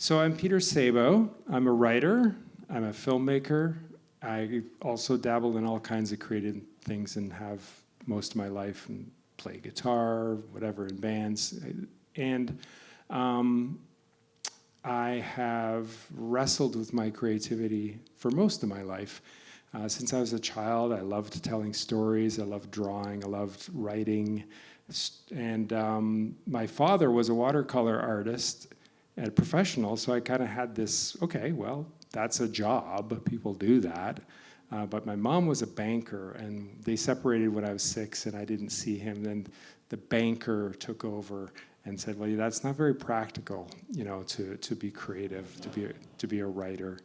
So I'm Peter Sabo. I'm a writer. I'm a filmmaker. I also dabble in all kinds of creative things and have most of my life and play guitar, whatever, in bands. And I have wrestled with my creativity for most of my life. Since I was a child, I loved telling stories, I loved drawing, I loved writing. And my father was a watercolor artist and a professional, so I kind of had this, okay, well, that's a job, people do that. But my mom was a banker, and they separated when I was 6, and I didn't see him. Then the banker took over and said, well, that's not very practical, you know, to be creative, to be a writer.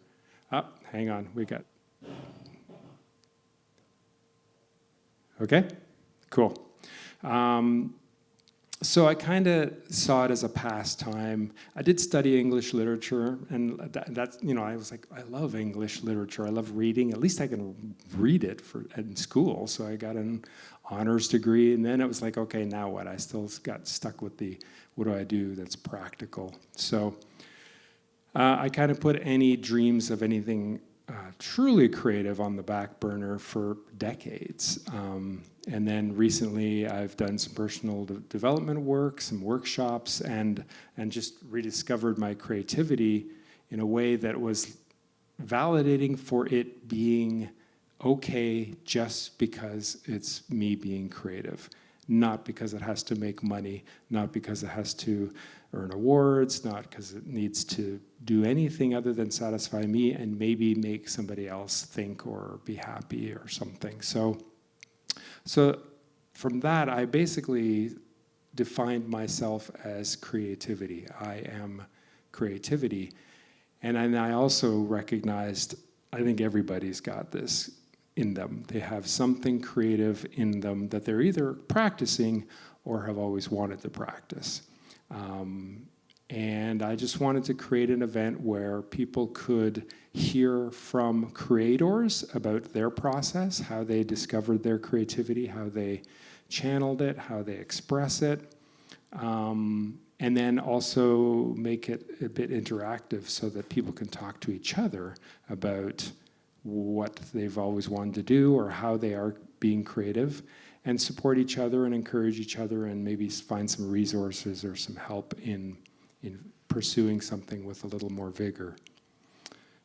Oh, hang on, we got... Okay, cool. So I kind of saw it as a pastime. I did study English literature, and that's, you know, I was like, I love English literature. I love reading. At least I can read it in school. So I got an honors degree, and then it was like, okay, now what? I still got stuck with the, what do I do that's practical? So I kind of put any dreams of anything truly creative on the back burner for decades. And then recently I've done some personal development work, some workshops, and just rediscovered my creativity in a way that was validating for it being okay just because it's me being creative, not because it has to make money, not because it has to earn awards, not because it needs to do anything other than satisfy me and maybe make somebody else think or be happy or something. So from that, I basically defined myself as creativity. I am creativity. And I also recognized, I think everybody's got this in them. They have something creative in them that they're either practicing or have always wanted to practice. And I just wanted to create an event where people could hear from creators about their process, how they discovered their creativity, how they channeled it, how they express it, and then also make it a bit interactive so that people can talk to each other about what they've always wanted to do or how they are being creative, and support each other and encourage each other and maybe find some resources or some help in pursuing something with a little more vigor.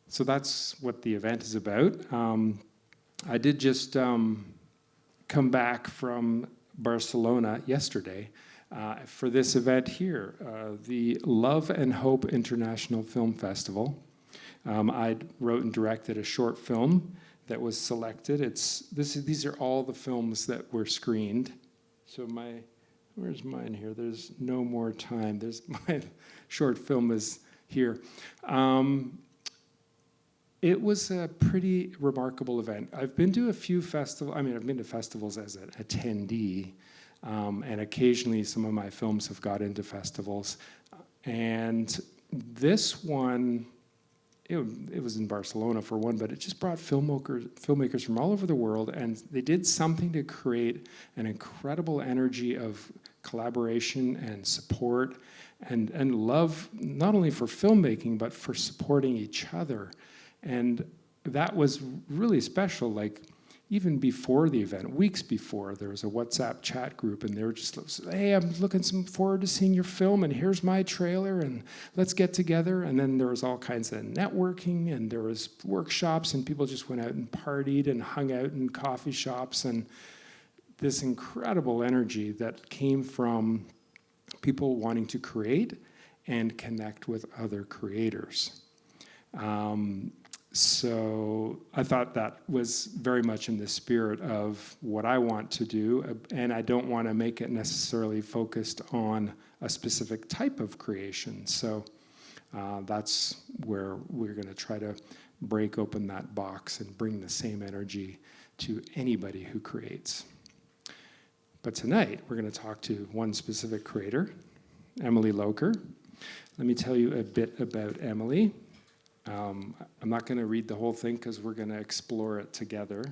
So that's what the event is about. I did just come back from Barcelona yesterday for this event here, the Love and Hope International Film Festival. I wrote and directed a short film that was selected. These are all the films that were screened. So where's mine here? There's no more time. There's my short film is here. It was a pretty remarkable event. I've been to a few festivals. I mean, I've been to festivals as an attendee, and occasionally some of my films have got into festivals. And this one, it was in Barcelona for one, but it just brought filmmakers from all over the world, and they did something to create an incredible energy of collaboration and support and love, not only for filmmaking, but for supporting each other. And that was really special. Like, even before the event, weeks before, there was a WhatsApp chat group, and they were just, hey, I'm looking forward to seeing your film, and here's my trailer, and let's get together. And then there was all kinds of networking, and there was workshops, and people just went out and partied and hung out in coffee shops, and this incredible energy that came from people wanting to create and connect with other creators. So I thought that was very much in the spirit of what I want to do, and I don't want to make it necessarily focused on a specific type of creation. So that's where we're going to try to break open that box and bring the same energy to anybody who creates. But tonight, we're going to talk to one specific creator, Emily Loker. Let me tell you a bit about Emily. I'm not going to read the whole thing because we're going to explore it together.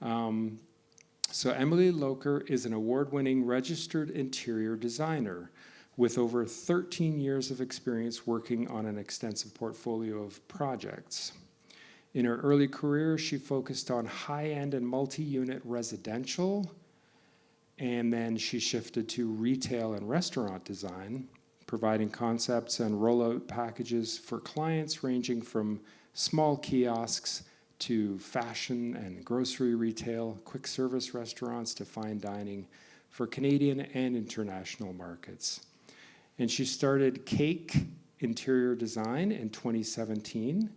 So Emily Loker is an award-winning registered interior designer, with over 13 years of experience working on an extensive portfolio of projects. In her early career, she focused on high-end and multi-unit residential, and then she shifted to retail and restaurant design, providing concepts and rollout packages for clients ranging from small kiosks to fashion and grocery retail, quick service restaurants to fine dining for Canadian and international markets. And she started Cake Interior Design in 2017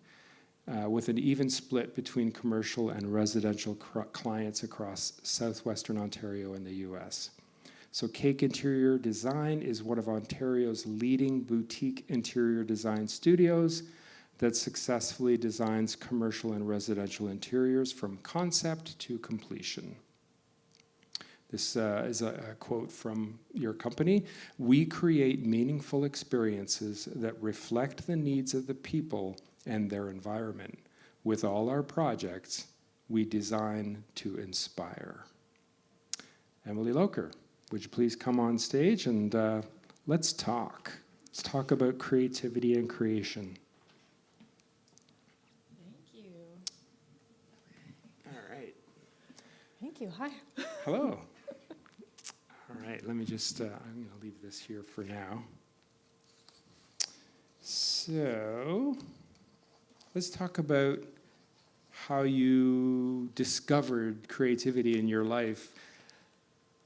with an even split between commercial and residential clients across southwestern Ontario and the US. So Cake Interior Design is one of Ontario's leading boutique interior design studios that successfully designs commercial and residential interiors from concept to completion. This is a quote from your company. "We create meaningful experiences that reflect the needs of the people and their environment. With all our projects, we design to inspire." Emily Loker, would you please come on stage and let's talk. Let's talk about creativity and creation. Thank you. All right. Thank you. Hi. Hello. All right, let me just, I'm going to leave this here for now. So, let's talk about how you discovered creativity in your life,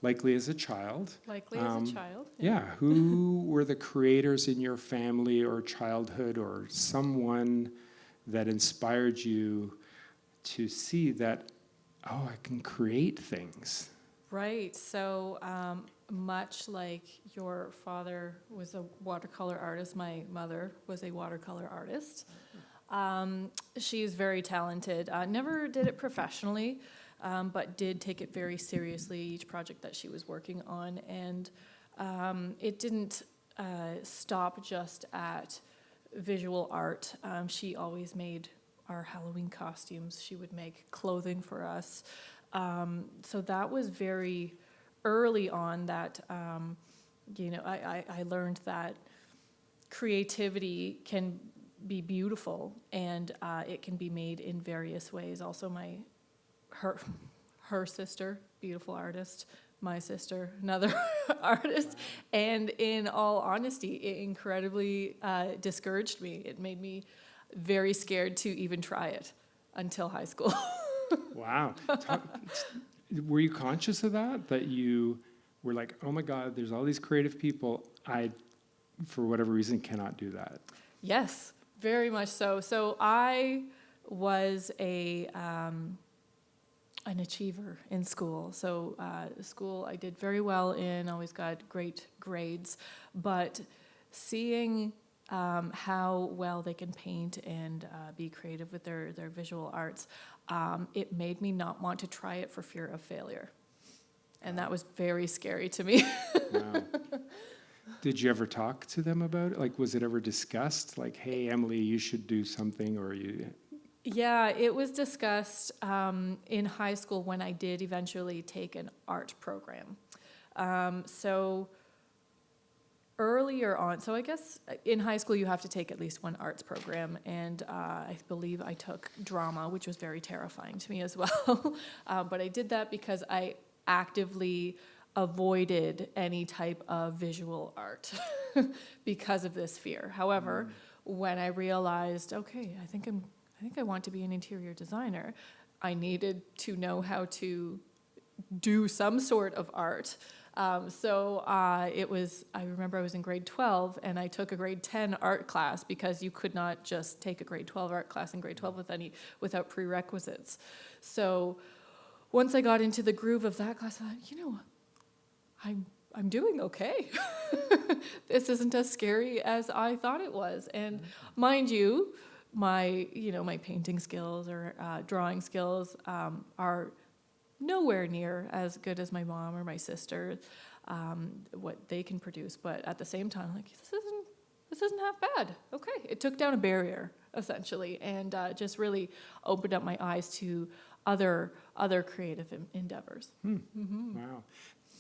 likely as a child. Likely as a child. Yeah, who were the creators in your family or childhood or someone that inspired you to see that, oh, I can create things? Right. So much like your father was a watercolor artist, my mother was a watercolor artist. She's very talented. Never did it professionally, but did take it very seriously, each project that she was working on. And it didn't stop just at visual art. She always made our Halloween costumes. She would make clothing for us. So that was very early on that, I learned that creativity can be beautiful and it can be made in various ways. Also her sister, beautiful artist, my sister, another artist. And in all honesty, it incredibly discouraged me. It made me very scared to even try it until high school. Wow. Were you conscious of that? That you were like, oh my God, there's all these creative people. I, for whatever reason, cannot do that. Yes, very much so. So I was an achiever in school. So school I did very well in, always got great grades. But seeing how well they can paint and be creative with their visual arts, it made me not want to try it for fear of failure. And that was very scary to me. Wow. Did you ever talk to them about it? Like, was it ever discussed? Like, hey, Emily, you should do something, or you... Yeah, it was discussed in high school when I did eventually take an art program. So earlier on, so I guess in high school you have to take at least one arts program, and I believe I took drama, which was very terrifying to me as well. But I did that because I actively avoided any type of visual art because of this fear. However, when I realized, okay, I think I want to be an interior designer, I needed to know how to do some sort of art. I remember I was in grade 12 and I took a grade 10 art class because you could not just take a grade 12 art class in grade 12 without prerequisites. So once I got into the groove of that class, I thought, I'm doing okay. This isn't as scary as I thought it was. And mind you, my painting skills or drawing skills are nowhere near as good as my mom or my sister, what they can produce. But at the same time, like, this isn't half bad. Okay, it took down a barrier essentially, and just really opened up my eyes to other creative endeavors. Wow.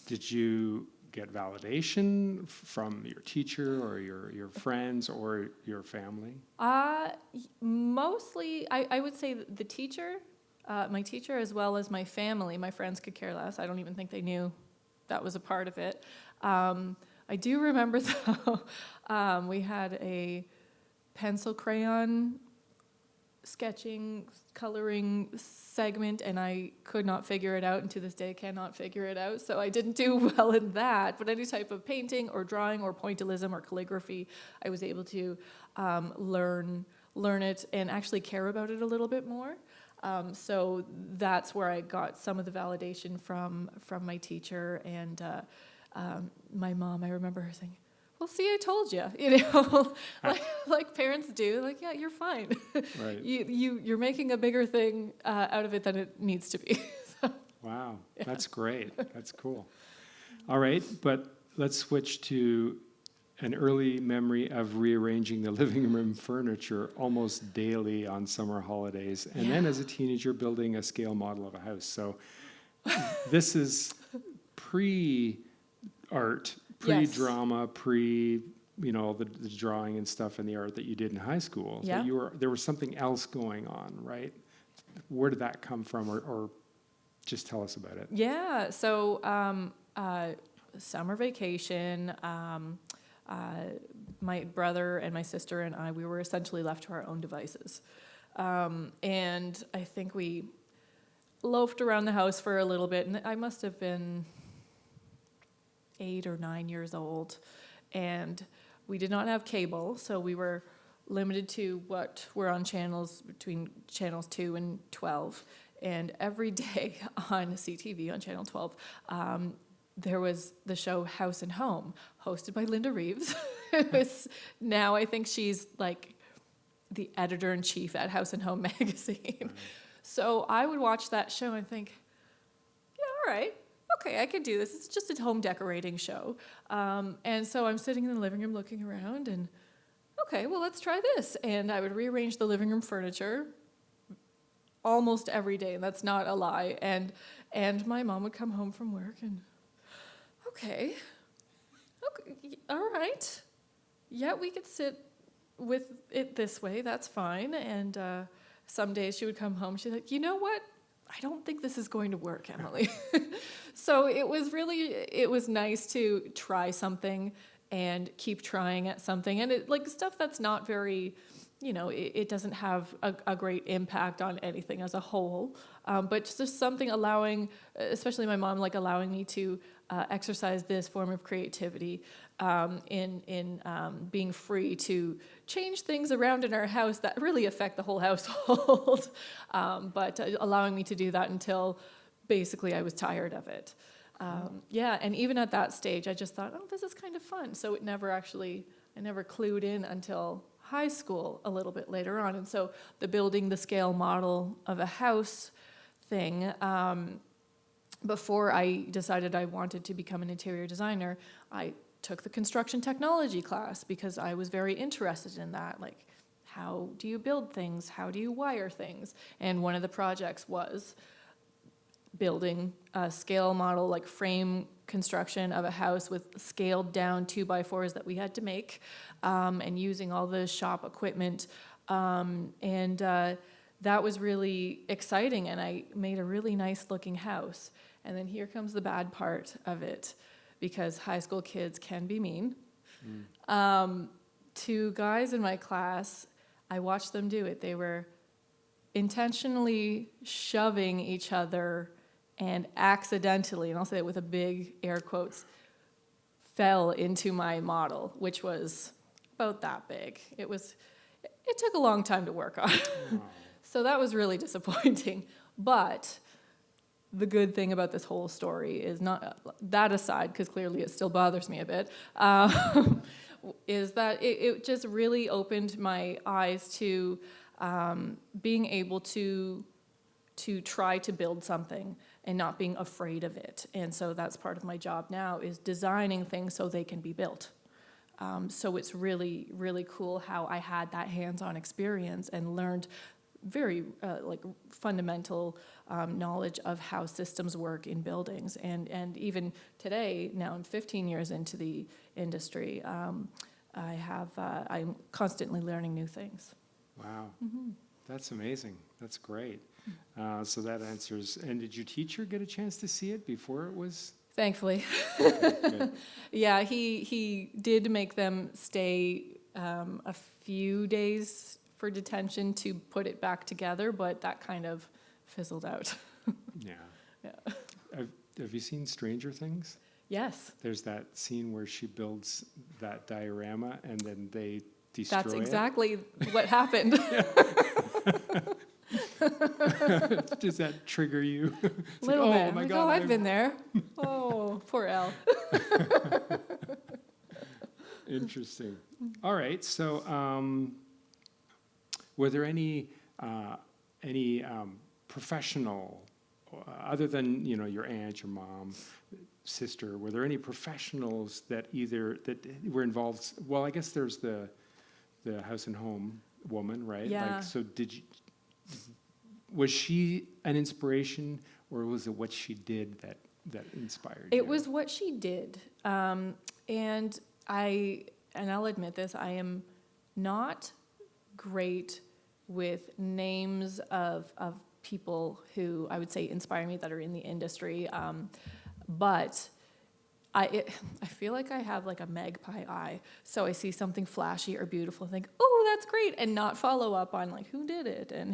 Did you get validation from your teacher or your friends or your family? Mostly, I would say the teacher, my teacher, as well as my family. My friends could care less. I don't even think they knew that was a part of it. I do remember, though, we had a pencil crayon sketching, coloring segment, and I could not figure it out, and to this day cannot figure it out, so I didn't do well in that. But any type of painting or drawing or pointillism or calligraphy, I was able to learn it and actually care about it a little bit more. So that's where I got some of the validation from my teacher and my mom. I remember her saying, "Well, see, I told you," like parents do. Like, yeah, you're fine. Right. You're making a bigger thing out of it than it needs to be. So, Wow, yeah. that's great. That's cool. All right, but let's switch to an early memory of rearranging the living room furniture almost daily on summer holidays, and then as a teenager building a scale model of a house. So this is pre-art, pre-drama, the drawing and stuff and the art that you did in high school. Yeah. So there was something else going on, right? Where did that come from, or just tell us about it? Yeah. So summer vacation. My brother and my sister and I, we were essentially left to our own devices. And I think we loafed around the house for a little bit, and I must have been 8 or 9 years old. And we did not have cable, so we were limited to what were on channels between channels 2 and 12. And every day on CTV, on channel 12, there was the show House and Home, hosted by Linda Reeves. Now I think she's like the editor-in-chief at House and Home magazine. Right. So I would watch that show and think, yeah, all right, okay, I can do this. It's just a home decorating show. And so I'm sitting in the living room looking around and, okay, well, let's try this. And I would rearrange the living room furniture almost every day, and that's not a lie. And my mom would come home from work and, okay, all right. Yeah, we could sit with it this way, that's fine. And some days she would come home, she's like, you know what? I don't think this is going to work, Emily. So it was nice to try something and keep trying at something. And it, like, stuff that's not very, it doesn't have a great impact on anything as a whole. But just something allowing, especially my mom, like allowing me to exercise this form of creativity in being free to change things around in our house that really affect the whole household. But allowing me to do that until basically I was tired of it. And even at that stage, I just thought, oh, this is kind of fun. So I never clued in until high school a little bit later on. And so the building the scale model of a house thing, before I decided I wanted to become an interior designer, I took the construction technology class because I was very interested in that. Like, how do you build things? How do you wire things? And one of the projects was building a scale model, like frame construction of a house with scaled down 2x4s that we had to make, and using all the shop equipment. That was really exciting, and I made a really nice looking house. And then here comes the bad part of it, because high school kids can be mean. Two guys in my class, I watched them do it. They were intentionally shoving each other and accidentally, and I'll say it with a big air quotes, fell into my model, which was about that big. It took a long time to work on. Wow. So that was really disappointing. But the good thing about this whole story is, not that aside, because clearly it still bothers me a bit, is that it just really opened my eyes to being able to try to build something and not being afraid of it. And so that's part of my job now, is designing things so they can be built. So it's really, really cool how I had that hands-on experience and learned very like fundamental knowledge of how systems work in buildings. And even today, now I'm 15 years into the industry, I'm constantly learning new things. Wow. That's amazing. That's great. So that answers. And did your teacher get a chance to see it before it was? Thankfully. Okay, good. Yeah, he did make them stay a few days for detention to put it back together, but that kind of fizzled out. Yeah. Yeah. Have you seen Stranger Things? Yes. There's that scene where she builds that diorama and then they destroy That's it. exactly what happened. Does that trigger you? It's Little like, bit. oh my Like, God. I've been there. Oh, poor Elle. Interesting. All right. So, were there any professional, other than your aunt, your mom, sister? Were there any professionals that were involved? Well, I guess there's the house and home woman, right? Yeah. Like, so was she an inspiration, or was it what she did that inspired you? It was what she did. And I'll admit this, I am not great with names of people who I would say inspire me that are in the industry. But I feel like I have like a magpie eye. So I see something flashy or beautiful and think, oh, that's great, and not follow up on like who did it and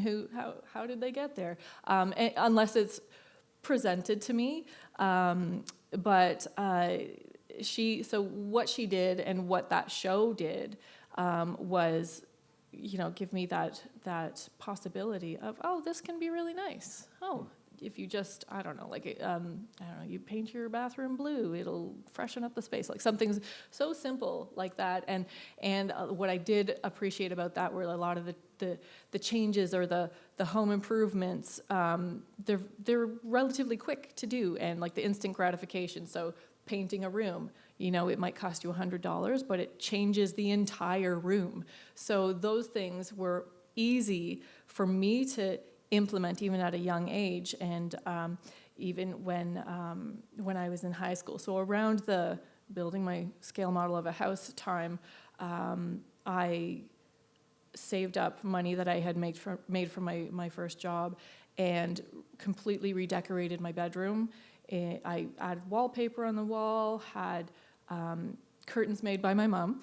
how did they get there, unless it's presented to me. But what she did and what that show did was, give me that possibility of, oh, this can be really nice. Oh, if you just, I don't know, you paint your bathroom blue, it'll freshen up the space. Like something so simple like that. And what I did appreciate about that were a lot of the changes or the home improvements. They're relatively quick to do, and like the instant gratification. So painting a room, it might cost you $100, but it changes the entire room. So those things were easy for me to implement even at a young age, and even when I was in high school. So around the building my scale model of a house time, I saved up money that I had made from my first job and completely redecorated my bedroom. I added wallpaper on the wall, had curtains made by my mom,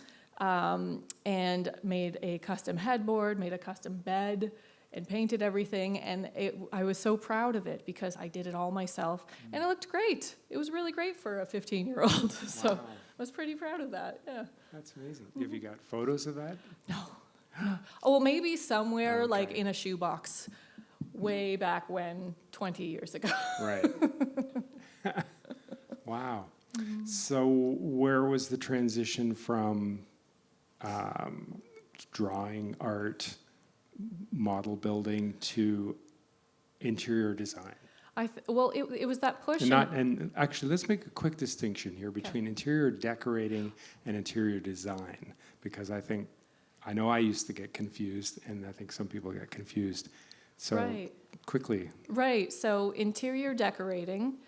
and made a custom headboard, made a custom bed, and painted everything. And I was so proud of it because I did it all myself, and it looked great. It was really great for a 15-year-old. So Wow. I was pretty proud of that. Yeah. That's amazing. Have you got photos of that? No. Oh, well, maybe somewhere Okay. like in a shoebox, way back when, 20 years ago. Right. Wow. So where was the transition from drawing, art, model building to interior design? Well, it was that push. And actually, let's make a quick distinction here between interior decorating and interior design, because I know I used to get confused, and I think some people get confused. So Right. quickly. Right. So interior decorating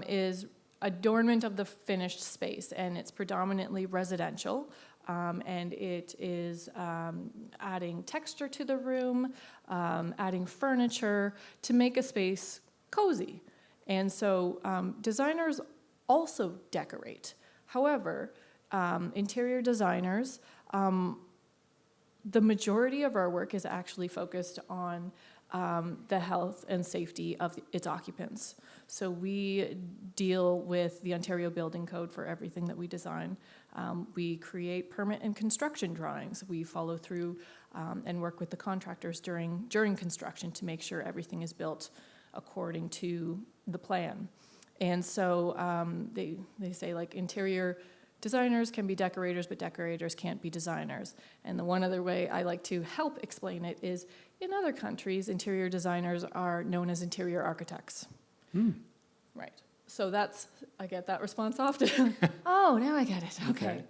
is adornment of the finished space, and it's predominantly residential. And it is adding texture to the room, adding furniture to make a space cozy. And so designers also decorate. However, interior designers, the majority of our work is actually focused on the health and safety of its occupants. So we deal with the Ontario Building Code for everything that we design. We create permit and construction drawings. We follow through and work with the contractors during construction to make sure everything is built according to the plan. And so they say like interior designers can be decorators, but decorators can't be designers. And the one other way I like to help explain it is in other countries, interior designers are known as interior architects. Right. So I get that response often. Oh, now I get it. Okay.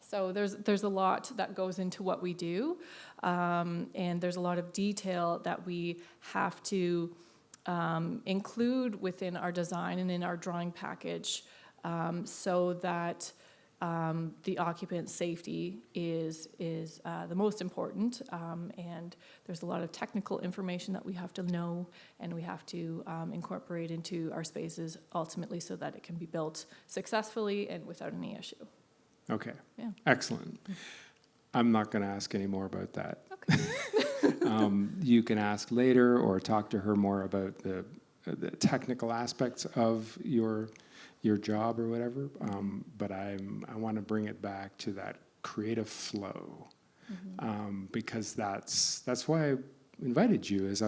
So there's a lot that goes into what we do, and there's a lot of detail that we have to include within our design and in our drawing package, so that the occupant's safety is the most important, and there's a lot of technical information that we have to know and we have to incorporate into our spaces ultimately so that it can be built successfully and without any issue. Okay. Yeah. Excellent. I'm not going to ask any more about that. Okay. You can ask later or talk to her more about the technical aspects of your job or whatever. But I want to bring it back to that creative flow, because that's why I invited you. As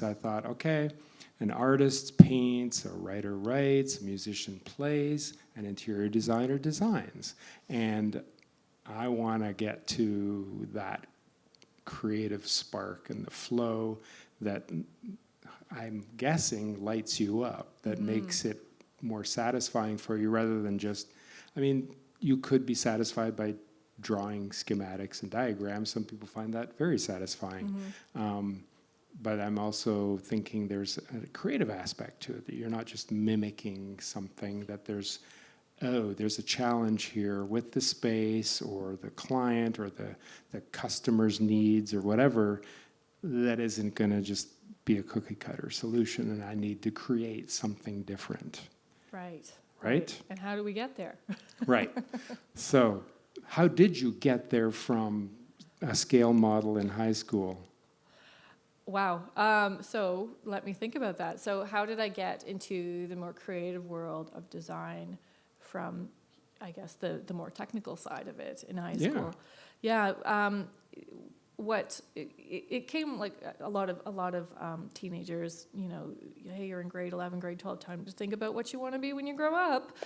I thought, okay, an artist paints, a writer writes, a musician plays, an interior designer designs, and I want to get to that creative spark and the flow that I'm guessing lights you up, that makes it more satisfying for you rather than just, I mean, you could be satisfied by drawing schematics and diagrams. Some people find that very satisfying. But I'm also thinking there's a creative aspect to it, that you're not just mimicking something, that there's a challenge here with the space or the client or the customer's needs or whatever, that isn't going to just be a cookie cutter solution, and I need to create something different. Right? And how do we get there? Right. So how did you get there from a scale model in high school? Wow. So let me think about that. So how did I get into the more creative world of design from, I guess, the more technical side of it in high school? Yeah. It came like a lot of teenagers, hey, you're in grade 11, grade 12, time to think about what you want to be when you grow up.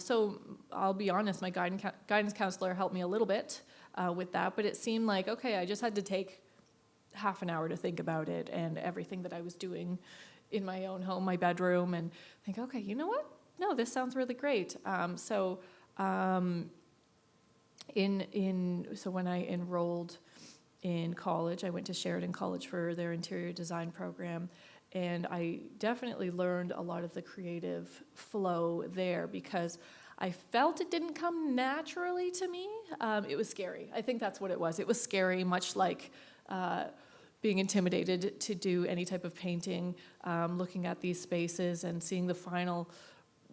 So I'll be honest, my guidance counselor helped me a little bit with that, but it seemed like, okay, I just had to take half an hour to think about it and everything that I was doing in my own home, my bedroom, and think, okay, you know what? No, this sounds really great. So when I enrolled in college, I went to Sheridan College for their interior design program, and I definitely learned a lot of the creative flow there because I felt it didn't come naturally to me. It was scary. I think that's what it was. It was scary, much like being intimidated to do any type of painting, looking at these spaces and seeing the final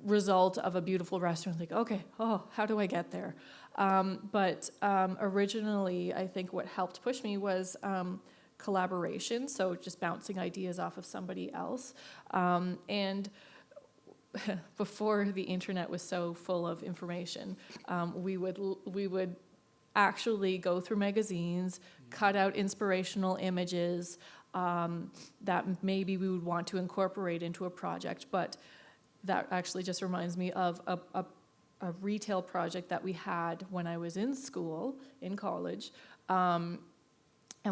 result of a beautiful restaurant, like, okay, how do I get there? But originally, I think what helped push me was collaboration, so just bouncing ideas off of somebody else. And before the internet was so full of information, we would actually go through magazines, cut out inspirational images that maybe we would want to incorporate into a project. But that actually just reminds me of a retail project that we had when I was in school, in college. And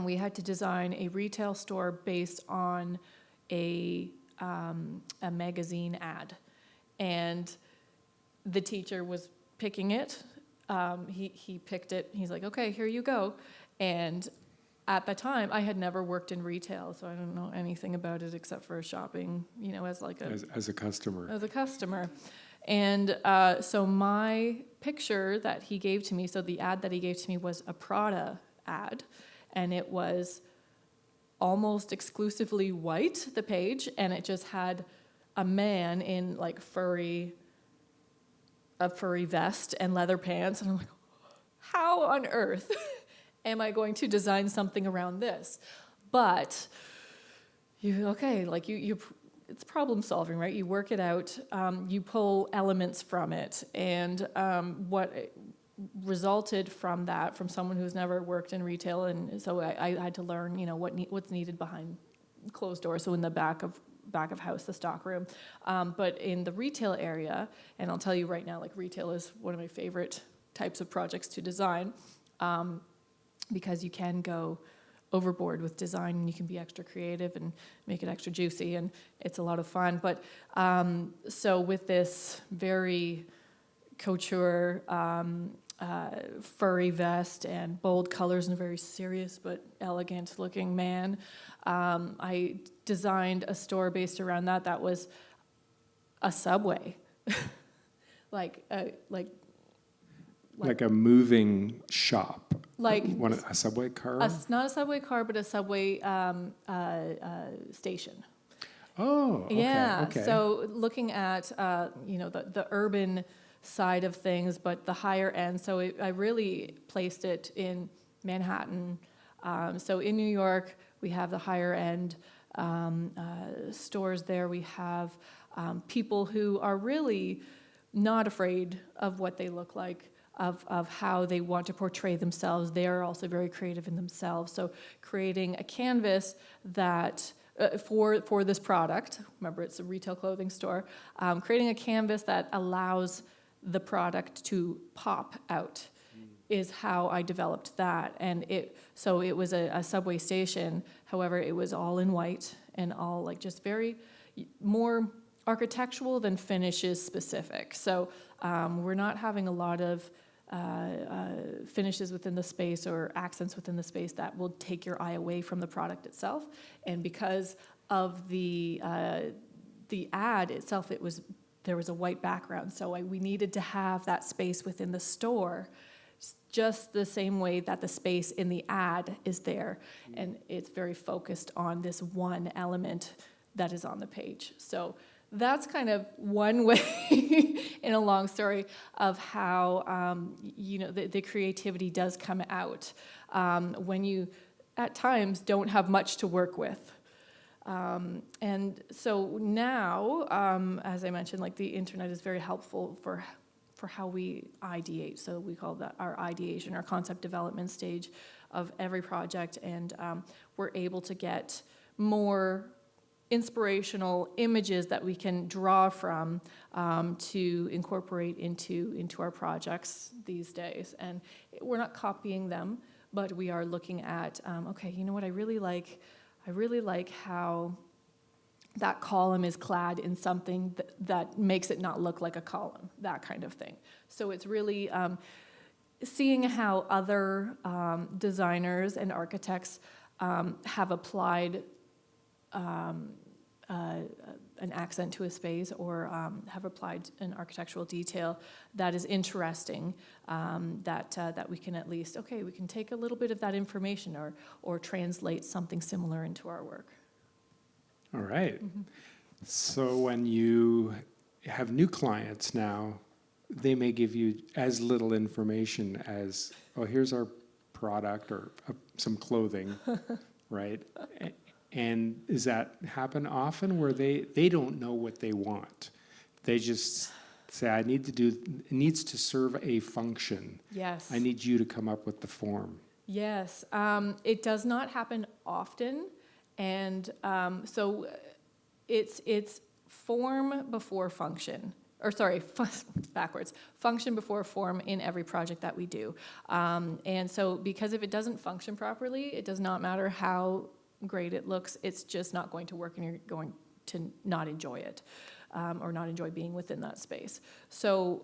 we had to design a retail store based on a magazine ad. And the teacher was picking it. He picked it. He's like, okay, here you go. And at the time, I had never worked in retail, so I don't know anything about it except for shopping, as like as a customer. As a customer. And so my picture that he gave to me, so the ad that he gave to me was a Prada ad, and it was almost exclusively white, the page, and it just had a man in like a furry vest and leather pants, and I'm like, how on earth am I going to design something around this? But it's problem solving, right? You work it out, you pull elements from it, and what resulted from that, from someone who's never worked in retail, and so I had to learn, what's needed behind closed doors, so in the back of house, the stock room. But in the retail area, and I'll tell you right now, like retail is one of my favorite types of projects to design, because you can go overboard with design and you can be extra creative and make it extra juicy, and it's a lot of fun. But so with this very couture furry vest and bold colors and a very serious but elegant looking man. I designed a store based around that. That was a Subway, like Like a moving shop. like A subway car? not a Subway car, but a Subway station. Oh, okay. Yeah. Okay. So looking at the urban side of things, but the higher end. So I really placed it in Manhattan. So in New York, we have the higher end stores there. We have people who are really not afraid of what they look like, of how they want to portray themselves. They are also very creative in themselves. So creating a canvas that for this product, remember it's a retail clothing store, creating a canvas that allows the product to pop out is how I developed that. And it was a subway station. However, it was all in white and all like just very more architectural than finishes specific. So we're not having a lot of finishes within the space or accents within the space that will take your eye away from the product itself. And because of the ad itself, there was a white background, so we needed to have that space within the store just the same way that the space in the ad is there, and it's very focused on this one element that is on the page. So that's kind of one way in a long story of how the creativity does come out when you at times don't have much to work with. And so now, as I mentioned, like the internet is very helpful for how we ideate. So we call that our ideation, our concept development stage of every project. And we're able to get more inspirational images that we can draw from to incorporate into our projects these days. And we're not copying them, but we are looking at, okay, you know what I really like? I really like how that column is clad in something that makes it not look like a column, that kind of thing. So it's really seeing how other designers and architects have applied an accent to a space or have applied an architectural detail that is interesting, that we can at least, okay, we can take a little bit of that information or translate something similar into our work. All right. So when you have new clients now, they may give you as little information as, oh, here's our product or some clothing, right? And does that happen often where they don't know what they want? They just say, it needs to serve a function. Yes. I need you to come up with the form. Yes. It does not happen often. And so it's form before function. Or sorry, backwards. Function before form in every project that we do. And so because if it doesn't function properly, it does not matter how great it looks, it's just not going to work and you're going to not enjoy it or not enjoy being within that space. So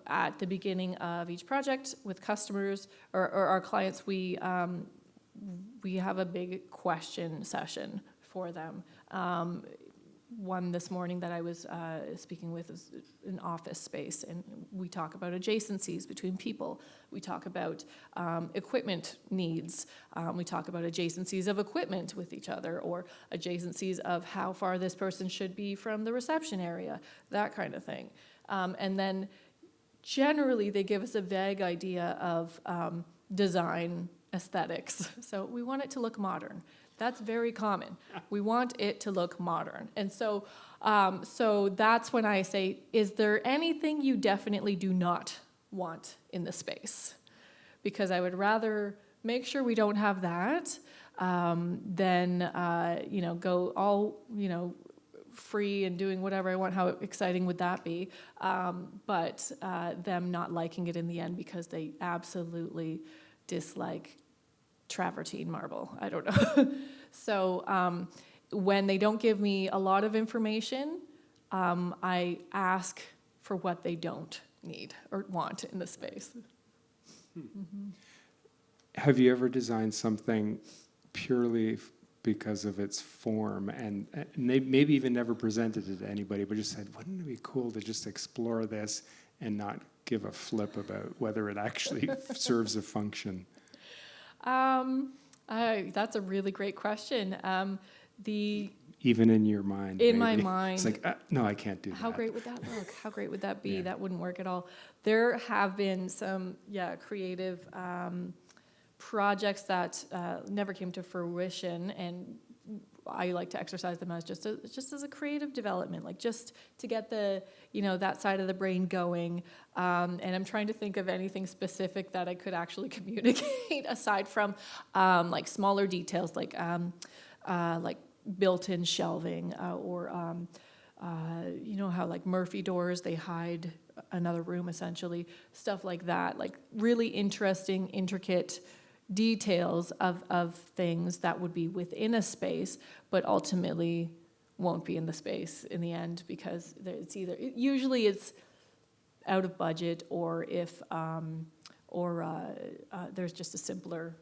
at the beginning of each project with customers or our clients, we have a big question session for them. One this morning that I was speaking with is an office space, and we talk about adjacencies between people. We talk about equipment needs. We talk about adjacencies of equipment with each other, or adjacencies of how far this person should be from the reception area, that kind of thing. And then generally they give us a vague idea of design aesthetics. So we want it to look modern. That's very common. We want it to look modern. And so that's when I say, is there anything you definitely do not want in the space? Because I would rather make sure we don't have that than, go all, free and doing whatever I want. How exciting would that be? But them not liking it in the end because they absolutely dislike travertine marble. I don't know. So when they don't give me a lot of information, I ask for what they don't need or want in the space. Have you ever designed something purely because of its form and maybe even never presented it to anybody, but just said, wouldn't it be cool to just explore this and not give a flip about whether it actually serves a function? That's a really great question. Even in your mind, In maybe. my mind. It's like, no, I can't do that. How great would that look? How great would that be? Yeah. That wouldn't work at all. There have been some, creative projects that never came to fruition, and I like to exercise them as just as a creative development, like just to get the, that side of the brain going. And I'm trying to think of anything specific that I could actually communicate aside from like smaller details, like built-in shelving or how like Murphy doors, they hide another room essentially, stuff like that, like really interesting, intricate details of things that would be within a space, but ultimately won't be in the space in the end because it's usually it's out of budget, or if there's just a simpler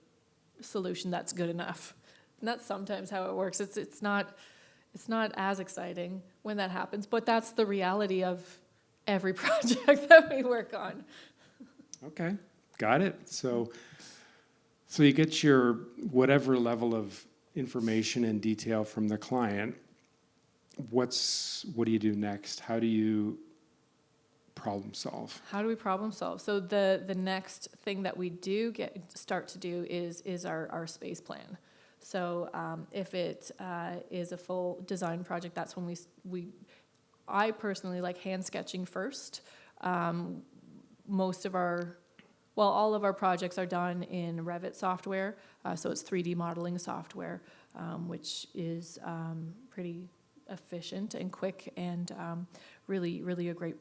solution that's good enough. And that's sometimes how it works. It's not as exciting when that happens, but that's the reality of every project that we work on. Okay, got it. So you get your whatever level of information and detail from the client. What do you do next? How do you problem solve? How do we problem solve? So the next thing that we do start to do is our space plan. So if it is a full design project, that's when I personally like hand sketching first. All of our projects are done in Revit software, so it's 3D modeling software, which is pretty efficient and quick and really, really a great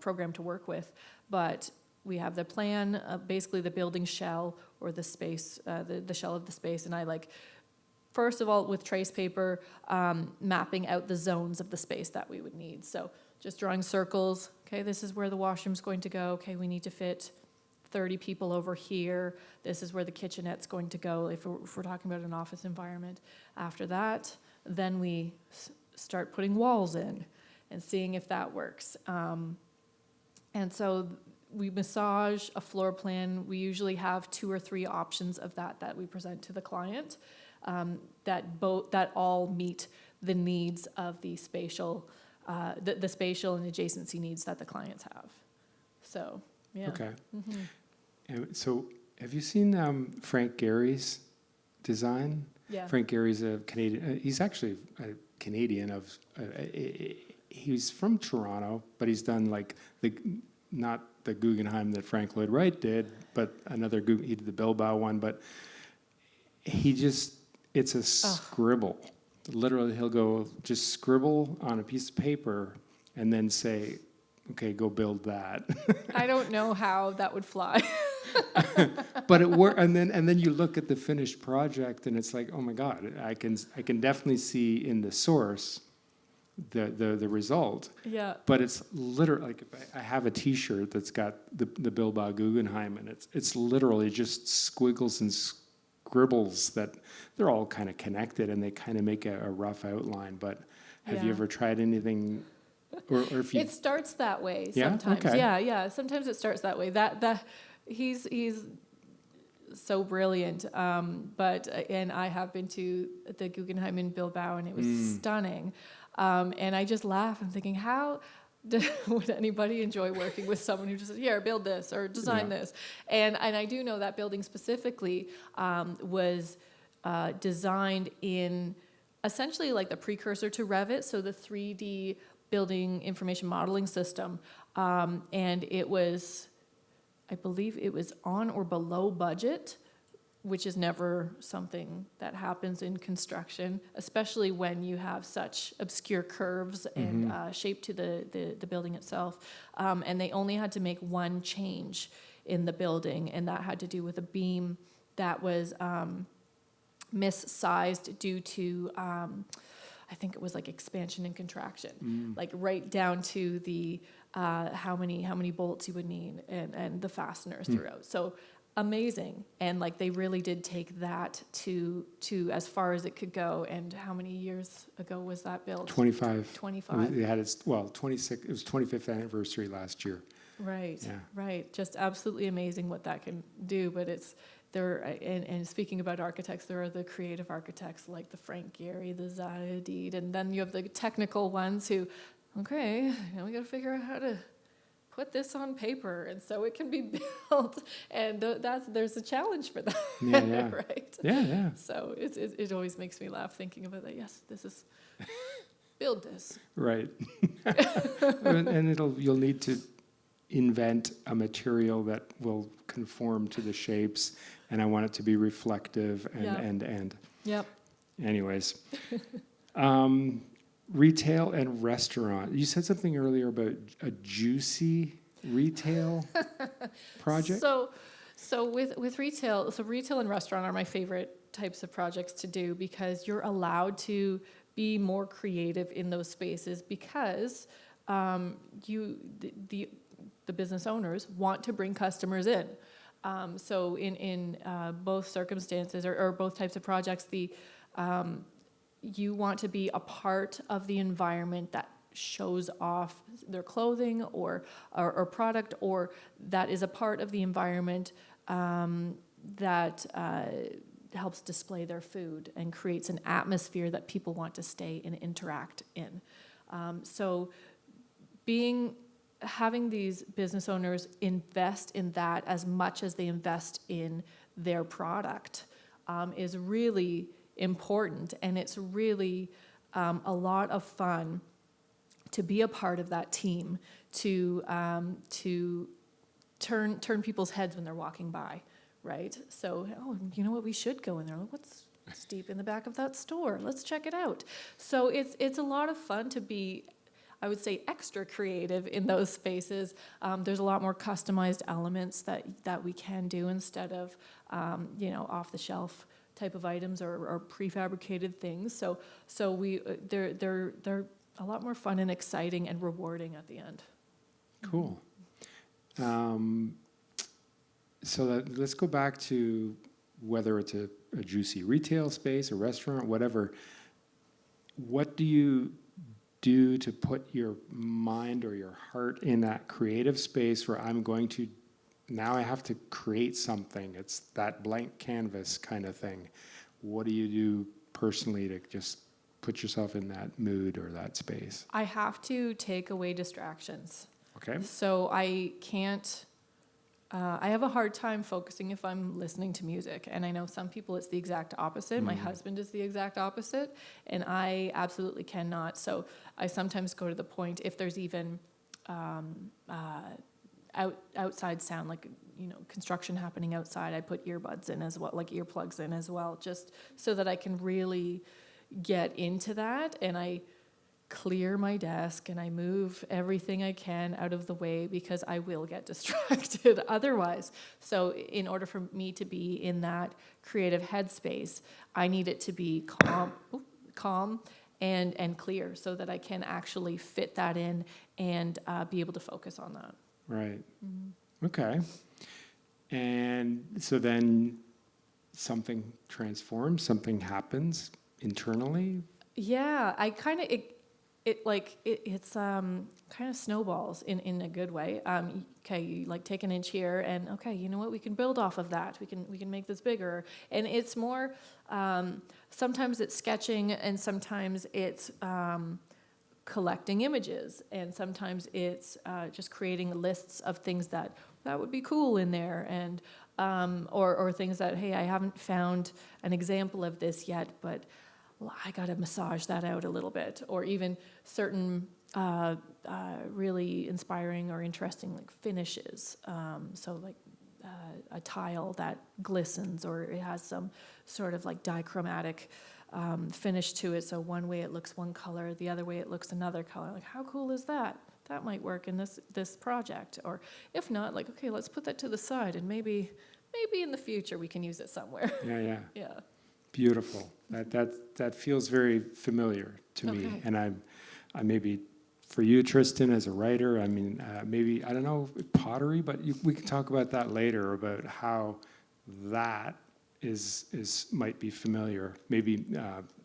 program to work with. But we have the plan, basically the building shell or the space, the shell of the space, and I first of all, with trace paper, mapping out the zones of the space that we would need. So just drawing circles. Okay, this is where the washroom's going to go. Okay, we need to fit 30 people over here. This is where the kitchenette's going to go if we're talking about an office environment. After that, then we start putting walls in and seeing if that works. And so we massage a floor plan. We usually have 2 or 3 options of that we present to the client that all meet the needs of the spatial and adjacency needs that the clients have. So, yeah. Okay. So have you seen Frank Gehry's design? Yeah. Frank Gehry's a Canadian. He's actually a Canadian he's from Toronto, but he's done not the Guggenheim that Frank Lloyd Wright did, but another he did the Bilbao one, but it's a scribble. Literally, he'll go just scribble on a piece of paper and then say, okay, go build that. I don't know how that would fly. But it worked, and then you look at the finished project, and it's like, oh my God, I can definitely see in the source the result. Yeah. But it's literally like I have a T-shirt that's got the Bilbao Guggenheim, and it's literally just squiggles and scribbles that they're all kind of connected, and they kind of make a rough outline. But have you ever tried anything? Or if you, it starts that way Yeah? sometimes. Okay. Yeah. Sometimes it starts that way. That he's so brilliant. And I have been to the Guggenheim in Bilbao, and it was stunning. And I just laugh. I'm thinking, how would anybody enjoy working with someone who just says, here, build this or design this? And I do know that building specifically was designed in essentially like the precursor to Revit, so the 3D building information modeling system. And it was, I believe it was on or below budget, which is never something that happens in construction, especially when you have such obscure curves and shape to the building itself. And they only had to make one change in the building, and that had to do with a beam that was missized due to, I I think it was like expansion and contraction, like right down to the how many bolts you would need and the fasteners throughout. So amazing. And like they really did take that to as far as it could go. And how many years ago was that built? 25. 25. It had its, 26, it was 25th anniversary last year. Right, Yeah. right. Just absolutely amazing what that can do. But it's there. And speaking about architects, there are the creative architects like the Frank Gehry, the Zaha Hadid, and then you have the technical ones who, okay, now we got to figure out how to put this on paper, and so it can be built. And there's a challenge for that, Yeah. right? Yeah. So it always makes me laugh thinking about that. Yes, this is build this. Right. And you'll need to invent a material that will conform to the shapes, and I want it to be reflective and. Yep. Anyways. Retail and restaurant. You said something earlier about a juicy retail project? So with retail, retail and restaurant are my favorite types of projects to do because you're allowed to be more creative in those spaces because the business owners want to bring customers in. So in both circumstances or both types of projects, you want to be a part of the environment that shows off their clothing or product, or that is a part of the environment that helps display their food and creates an atmosphere that people want to stay and interact in. So having these business owners invest in that as much as they invest in their product is really important, and it's really a lot of fun to be a part of that team, to turn people's heads when they're walking by, right? So, you know what, we should go in there. What's deep in the back of that store? Let's check it out. So it's a lot of fun to be, I would say, extra creative in those spaces. There's a lot more customized elements that we can do instead of off the shelf type of items or prefabricated things. So they're a lot more fun and exciting and rewarding at the end. Cool. Let's go back to whether it's a juicy retail space, a restaurant, whatever. What do you do to put your mind or your heart in that creative space where now I have to create something? It's that blank canvas kind of thing. What do you do personally to just put yourself in that mood or that space? I have to take away distractions. Okay. So I can't, I have a hard time focusing if I'm listening to music. And I know some people it's the exact opposite. My husband is the exact opposite. And I absolutely cannot. So I sometimes go to the point, if there's even outside sound, like construction happening outside, I put earbuds in as well, like earplugs in as well, just so that I can really get into that, and I clear my desk and I move everything I can out of the way because I will get distracted otherwise. So in order for me to be in that creative headspace, I need it to be calm and clear so that I can actually fit that in and be able to focus on that. Right. Mm-hmm. Okay. And so then something transforms, something happens internally? Yeah, I kind of, it's kind of snowballs in a good way. Okay, you like take an inch here and okay, you know what, we can build off of that. We can make this bigger. And it's more, sometimes it's sketching and sometimes it's collecting images, and sometimes it's just creating lists of things that would be cool in there, and or things that, hey, I haven't found an example of this yet, but I got to massage that out a little bit, or even certain really inspiring or interesting like finishes. So like a tile that glistens, or it has some sort of like dichromatic finish to it. So one way it looks one color, the other way it looks another color. Like, how cool is that? That might work in this project. Or if not, like, okay, let's put that to the side, and maybe in the future we can use it somewhere. Yeah. Yeah. Beautiful. That feels very familiar to me. Okay. And I maybe for you, Tristan, as a writer, I mean, maybe I don't know pottery, but we can talk about that later about how that is might be familiar. Maybe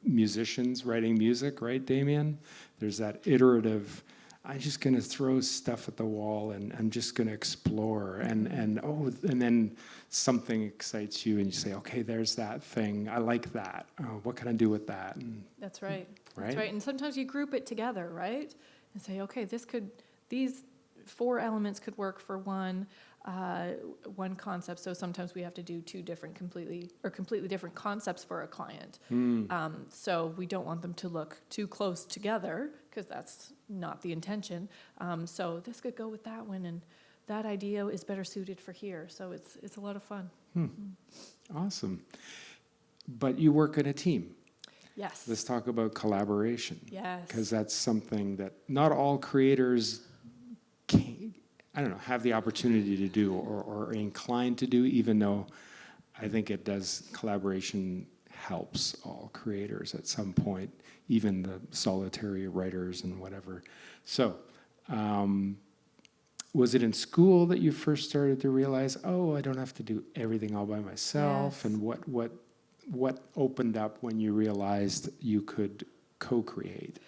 musicians writing music, right, Damien? There's that iterative. I'm just going to throw stuff at the wall and I'm just going to explore and then something excites you and you say, okay, there's that thing. I like that. What can I do with that? And, That's right. right? That's right. And sometimes you group it together, right? And say, okay, these 4 elements could work for one concept. So sometimes we have to do 2 completely different concepts for a client. So we don't want them to look too close together because that's not the intention. So this could go with that one, and that idea is better suited for here. So it's a lot of fun. Awesome. But you work in a team. Yes. Let's talk about collaboration. Yes. Because that's something that not all creators have the opportunity to do or are inclined to do, even though I think it does, collaboration helps all creators at some point, even the solitary writers and whatever. So, was it in school that you first started to realize, oh, I don't have to do everything all by myself? Yes. And what opened up when you realized you could co-create?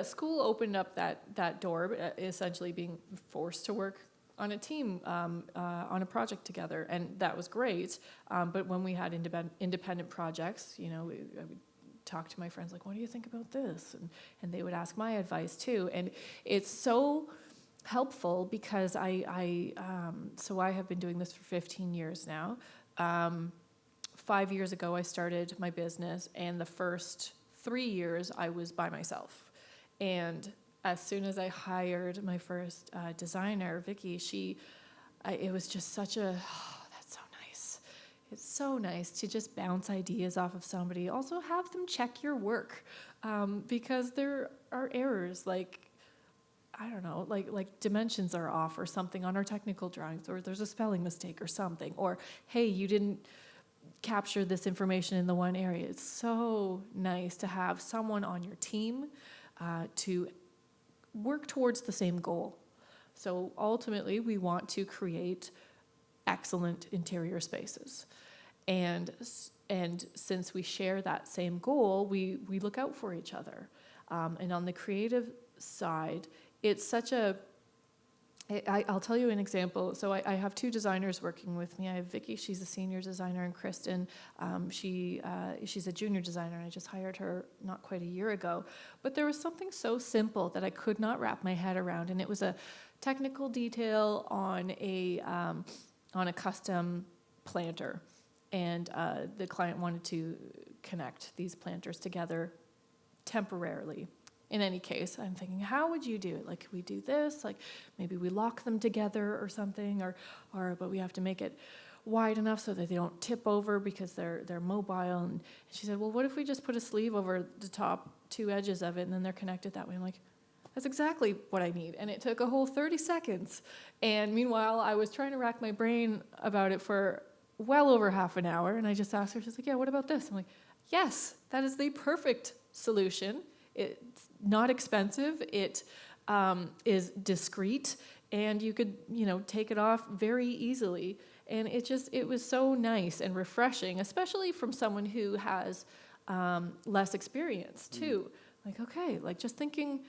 School opened up that door, essentially being forced to work on a team, on a project together, and that was great. But when we had independent projects, I would talk to my friends like, "What do you think about this?" And they would ask my advice too. And it's so helpful because I have been doing this for 15 years now. 5 years ago, I started my business, and the first 3 years I was by myself. And as soon as I hired my first designer, Vicky, it was just such that's so nice. It's so nice to just bounce ideas off of somebody. Also have them check your work because there are errors like, I don't know, like dimensions are off or something on our technical drawings, or there's a spelling mistake or something, or hey, you didn't capture this information in the one area. It's so nice to have someone on your team to work towards the same goal. So ultimately, we want to create excellent interior spaces. And since we share that same goal, we look out for each other. And on the creative side, it's such a I'll tell you an example. So I have 2 designers working with me. I have Vicky, she's a senior designer, and Kristen, she's a junior designer, and I just hired her not quite a year ago. But there was something so simple that I could not wrap my head around, and it was a technical detail on a custom planter. And the client wanted to connect these planters together temporarily. In any case, I'm thinking, how would you do it? Like, could we do this? Like, maybe we lock them together or something, but we have to make it wide enough so that they don't tip over because they're mobile. And she said, well, what if we just put a sleeve over the top 2 edges of it and then they're connected that way? I'm like, that's exactly what I need. And it took a whole 30 seconds. And meanwhile, I was trying to rack my brain about it for well over half an hour. And I just asked her, she's like, yeah, what about this? I'm like, yes, that is the perfect solution. It's not expensive. It is discreet, and you could, take it off very easily. And it was so nice and refreshing, especially from someone who has less experience too. Like, okay, like just thinking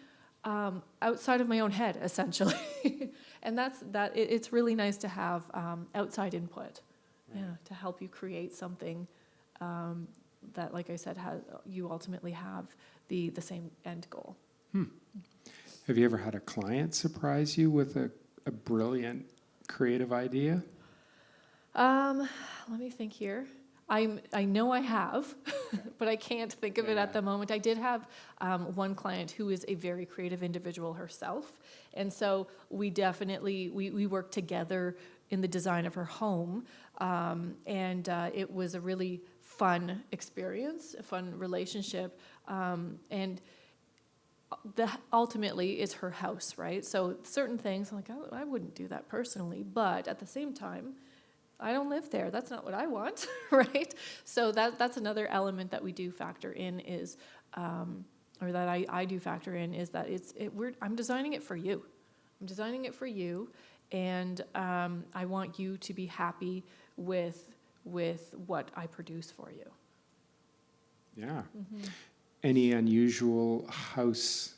outside of my own head, essentially. And it's really nice to have outside input, to help you create something that, like I said, you ultimately have the same end goal. Have you ever had a client surprise you with a brilliant creative idea? Let me think here. I know I have, but I can't think of it at the moment. I did have one client who is a very creative individual herself, and so we definitely we worked together in the design of her home, and it was a really fun experience, a fun relationship, and ultimately it's her house, right? So certain things, I'm like, I wouldn't do that personally, but at the same time, I don't live there. That's not what I want, right? So that's another element that we do factor in is, or that I do factor in is that I'm designing it for you. I'm designing it for you, and I want you to be happy with what I produce for you. Yeah. Mm-hmm. Any unusual house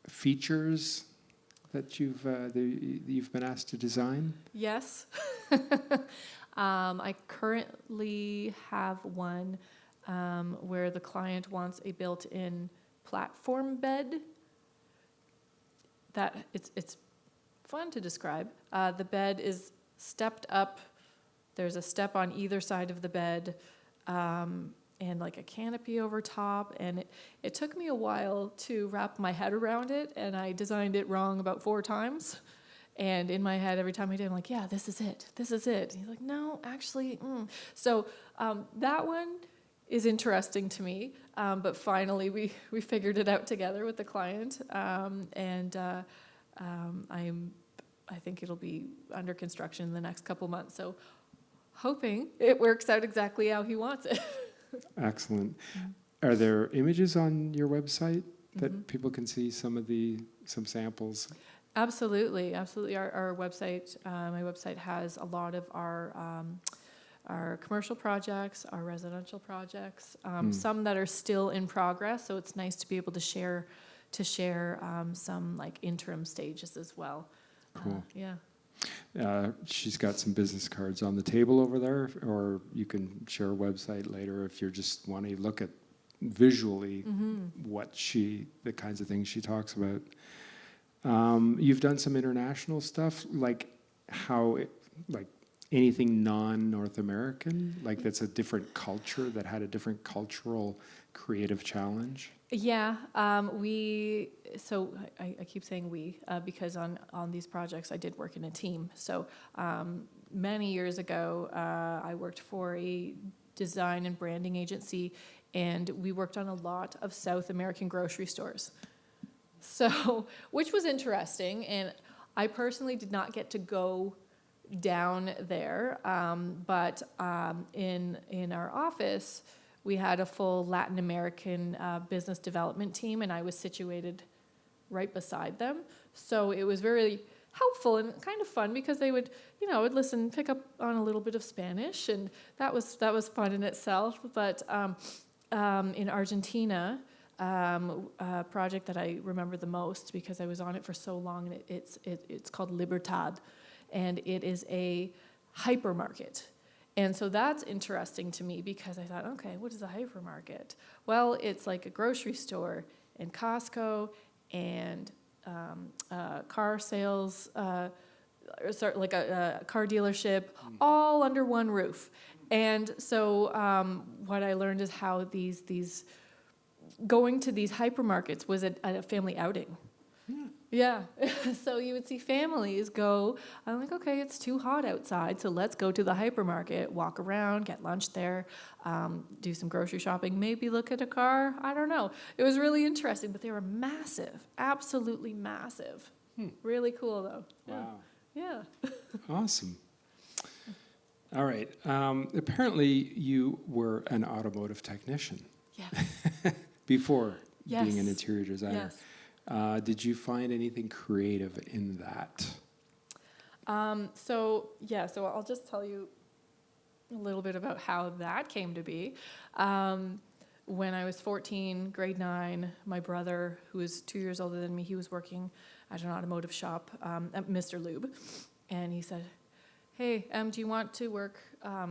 features that you've been asked to design? Yes. I currently have one where the client wants a built-in platform bed. That it's fun to describe. The bed is stepped up. There's a step on either side of the bed, and like a canopy over top. And it took me a while to wrap my head around it, and I designed it wrong about 4 times. And in my head, every time I did, I'm like, yeah, this is it. This is it. And he's like, no, actually. So that one is interesting to me. But finally, we figured it out together with the client. I think it'll be under construction in the next couple months. So hoping it works out exactly how he wants it. Excellent. Are there images on your website that people can see some samples? Absolutely. Our website, my website has a lot of our commercial projects, our residential projects, some that are still in progress. So it's nice to be able to share some like interim stages as well. Cool. Yeah. She's got some business cards on the table over there, or you can share a website later if you just want to look at visually the kinds of things she talks about. You've done some international stuff, like anything non-North American, like that's a different culture that had a different cultural creative challenge. Yeah, so I keep saying we, because on these projects I did work in a team. So many years ago, I worked for a design and branding agency, and we worked on a lot of South American grocery stores. So, which was interesting, and I personally did not get to go down there, but in our office, we had a full Latin American business development team, and I was situated right beside them. So it was very helpful and kind of fun because they would, would listen, pick up on a little bit of Spanish, and that was fun in itself. But in Argentina, a project that I remember the most because I was on it for so long, and it's called Libertad, and it is a hypermarket. And so that's interesting to me because I thought, okay, what is a hypermarket? Well, it's like a grocery store and Costco and car sales, like a car dealership, all under one roof. And so what I learned is how these going to these hypermarkets was a family outing. Yeah, so you would see families go, I'm like, okay, it's too hot outside, so let's go to the hypermarket, walk around, get lunch there, do some grocery shopping, maybe look at a car, I don't know. It was really interesting, but they were massive, absolutely massive. Really cool, though. Wow. Yeah. Awesome. All right. Apparently, you were an automotive technician. Yes. Before Yes. being an interior designer. Yes. Did you find anything creative in that? So I'll just tell you a little bit about how that came to be. When I was 14, grade 9, my brother, who was 2 years older than me, he was working at an automotive shop at Mr. Lube. And he said, hey, do you want to work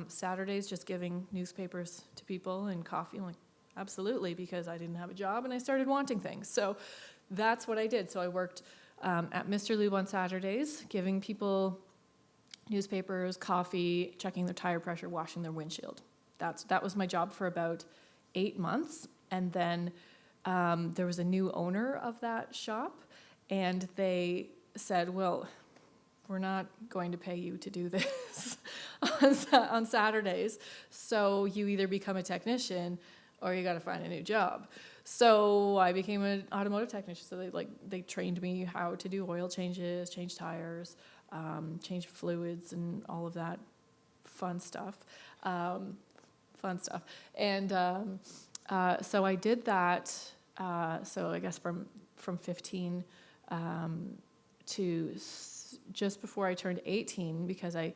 Saturdays just giving newspapers to people and coffee? I'm like, absolutely, because I didn't have a job and I started wanting things. So that's what I did. So I worked at Mr. Lube on Saturdays, giving people newspapers, coffee, checking their tire pressure, washing their windshield. That was my job for about 8 months. And then there was a new owner of that shop, and they said, well, we're not going to pay you to do this on Saturdays, so you either become a technician or you got to find a new job. So I became an automotive technician. So they trained me how to do oil changes, change tires, change fluids, and all of that fun stuff. And so I did that. So I guess from 15 to just before I turned 18, because I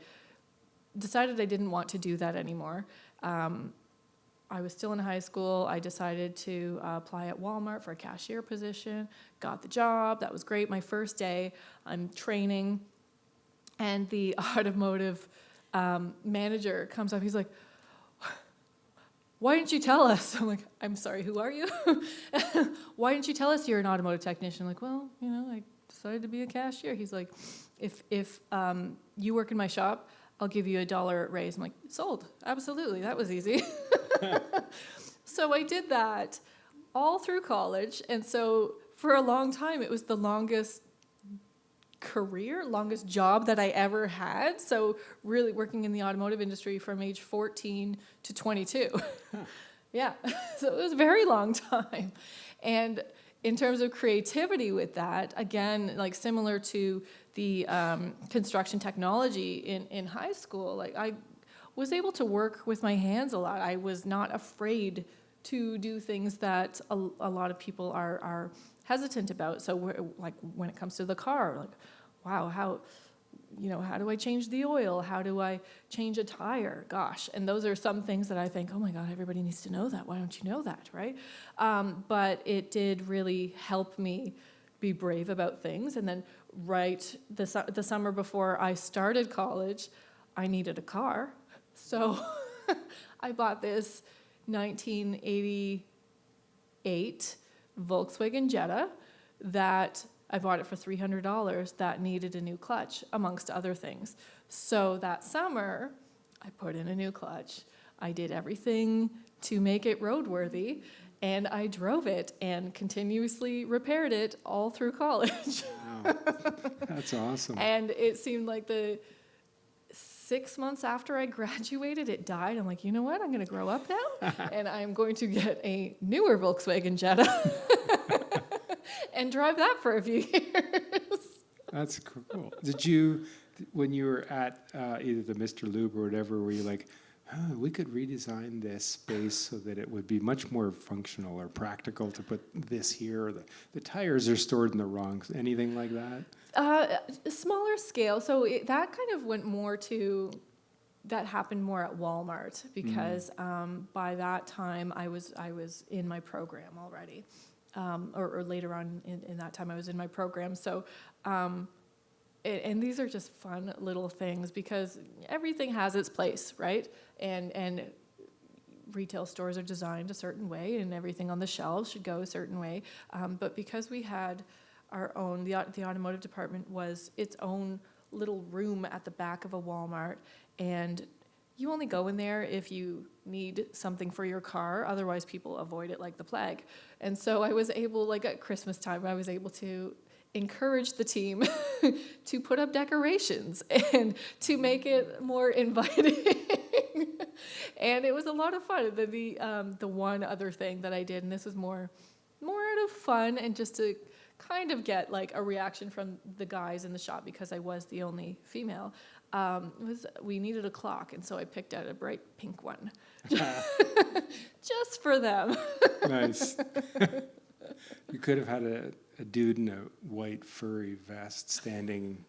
decided I didn't want to do that anymore. I was still in high school. I decided to apply at Walmart for a cashier position, got the job. That was great. My first day, I'm training, and the automotive manager comes up. He's like, "Why didn't you tell us?" I'm like, "I'm sorry, who are you?" "Why didn't you tell us you're an automotive technician?" I'm like, "Well, I decided to be a cashier." He's like, if you work in my shop, I'll give you $1 raise. I'm like, sold. Absolutely. That was easy. So I did that all through college. And so for a long time, it was the longest job that I ever had. So really working in the automotive industry from age 14 to 22. Yeah. So it was a very long time. And in terms of creativity with that, again, like similar to the construction technology in high school, like I was able to work with my hands a lot. I was not afraid to do things that a lot of people are hesitant about. So like when it comes to the car, like, wow, how do I change the oil? How do I change a tire? Gosh, and those are some things that I think, oh my God, everybody needs to know that. Why don't you know that, right? But it did really help me be brave about things. And then the summer before I started college, I needed a car. So I bought this 1988 Volkswagen Jetta that I bought it for $300 that needed a new clutch, amongst other things. So that summer, I put in a new clutch. I did everything to make it roadworthy, and I drove it and continuously repaired it all through college. Wow. That's awesome. And it seemed like the 6 months after I graduated, it died. I'm like, you know what? I'm going to grow up now, and I'm going to get a newer Volkswagen Jetta and drive that for a few years. That's cool. Did you, when you were at either the Mr. Lube or whatever, were you like, we could redesign this space so that it would be much more functional or practical to put this here? Or the tires are stored in the wrong, anything like that? Smaller scale. So that kind of went more to, that happened more at Walmart because by that time I was in my program already. Or later on in that time I was in my program. So, and these are just fun little things because everything has its place, right? And retail stores are designed a certain way and everything on the shelves should go a certain way. But because we had our own, the automotive department was its own little room at the back of a Walmart, and you only go in there if you need something for your car. Otherwise, people avoid it like the plague. And so I was able, like at Christmas time, I was able to encourage the team to put up decorations and to make it more inviting. And it was a lot of fun. The one other thing that I did, and this was more out of fun and just to kind of get like a reaction from the guys in the shop because I was the only female, was we needed a clock, and so I picked out a bright pink one just for them. Nice. You could have had a dude in a white furry vest standing,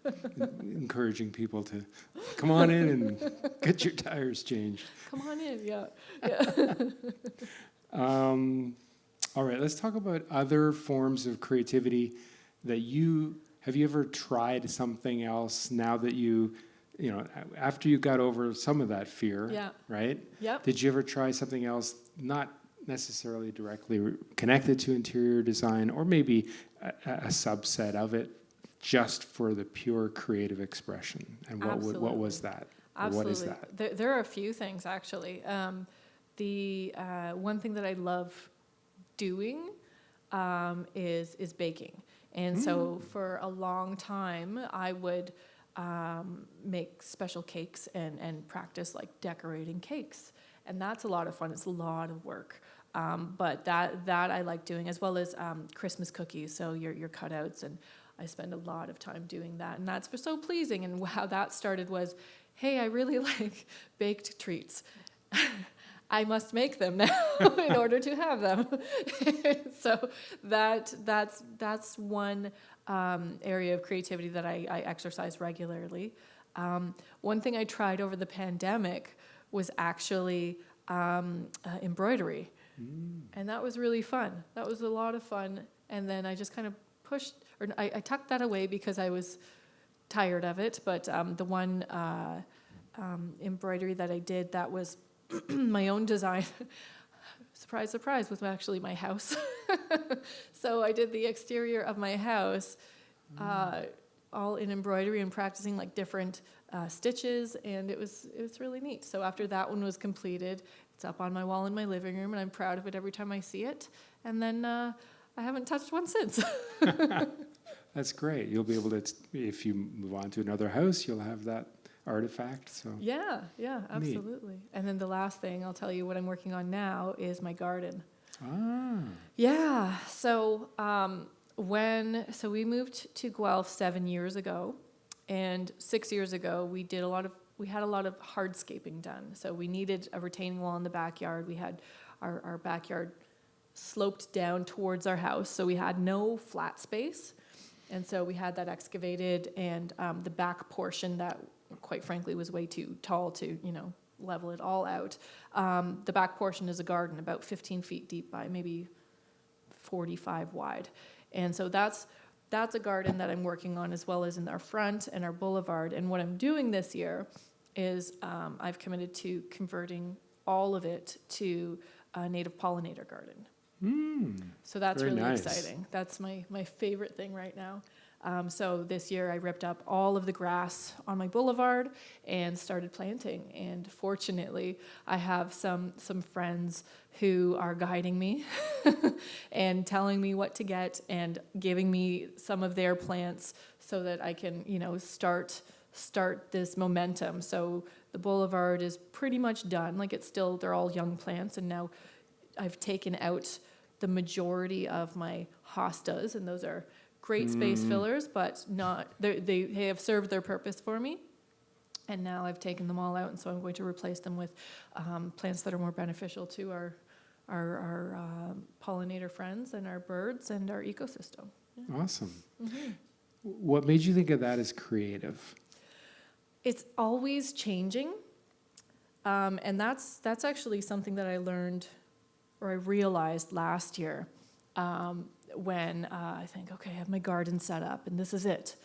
encouraging people to come on in and get your tires changed. Come on in, yeah. All right, let's talk about other forms of creativity that have you ever tried something else now that after you got over some of that fear, right? Yep. Did you ever try something else, not necessarily directly connected to interior design, or maybe a subset of it, just for the pure creative expression? And what was that? Absolutely. What is that? There are a few things, actually. The one thing that I love doing is baking. And so for a long time, I would make special cakes and practice like decorating cakes. And that's a lot of fun. It's a lot of work. But that I like doing, as well as Christmas cookies, so your cutouts, and I spend a lot of time doing that. And that's so pleasing. And how that started was, hey, I really like baked treats. I must make them now in order to have them. So that's one area of creativity that I exercise regularly. One thing I tried over the pandemic was actually embroidery. And that was really fun. That was a lot of fun. And then I just kind of I tucked that away because I was tired of it. But the one embroidery that I did that was my own design, surprise, surprise, was actually my house. So I did the exterior of my house all in embroidery and practicing like different stitches, and it was really neat. So after that one was completed, it's up on my wall in my living room, and I'm proud of it every time I see it. And then I haven't touched one since. That's great. You'll be able to, if you move on to another house, you'll have that artifact. So Yeah, absolutely. And then the last thing I'll tell you what I'm working on now is my garden. Yeah. So we moved to Guelph 7 years ago, and 6 years ago we had a lot of hardscaping done. So we needed a retaining wall in the backyard. We had our backyard sloped down towards our house, so we had no flat space. And so we had that excavated, and the back portion that, quite frankly, was way too tall to, level it all out. The back portion is a garden about 15 feet deep by maybe 45 wide. And so that's a garden that I'm working on, as well as in our front and our boulevard. And what I'm doing this year is I've committed to converting all of it to a native pollinator garden. So that's Very really nice. exciting. That's my favorite thing right now. So this year I ripped up all of the grass on my boulevard and started planting. And fortunately, I have some friends who are guiding me and telling me what to get and giving me some of their plants so that I can, start this momentum. So the boulevard is pretty much done. Like they're all young plants, and now I've taken out the majority of my hostas, and those are great space fillers, but they have served their purpose for me. And now I've taken them all out, and so I'm going to replace them with plants that are more beneficial to our pollinator friends and our birds and our ecosystem. Yeah. Awesome. What made you think of that as creative? It's always changing, and that's actually something that I learned, or I realized last year, when I think, okay, I have my garden set up, and this is it.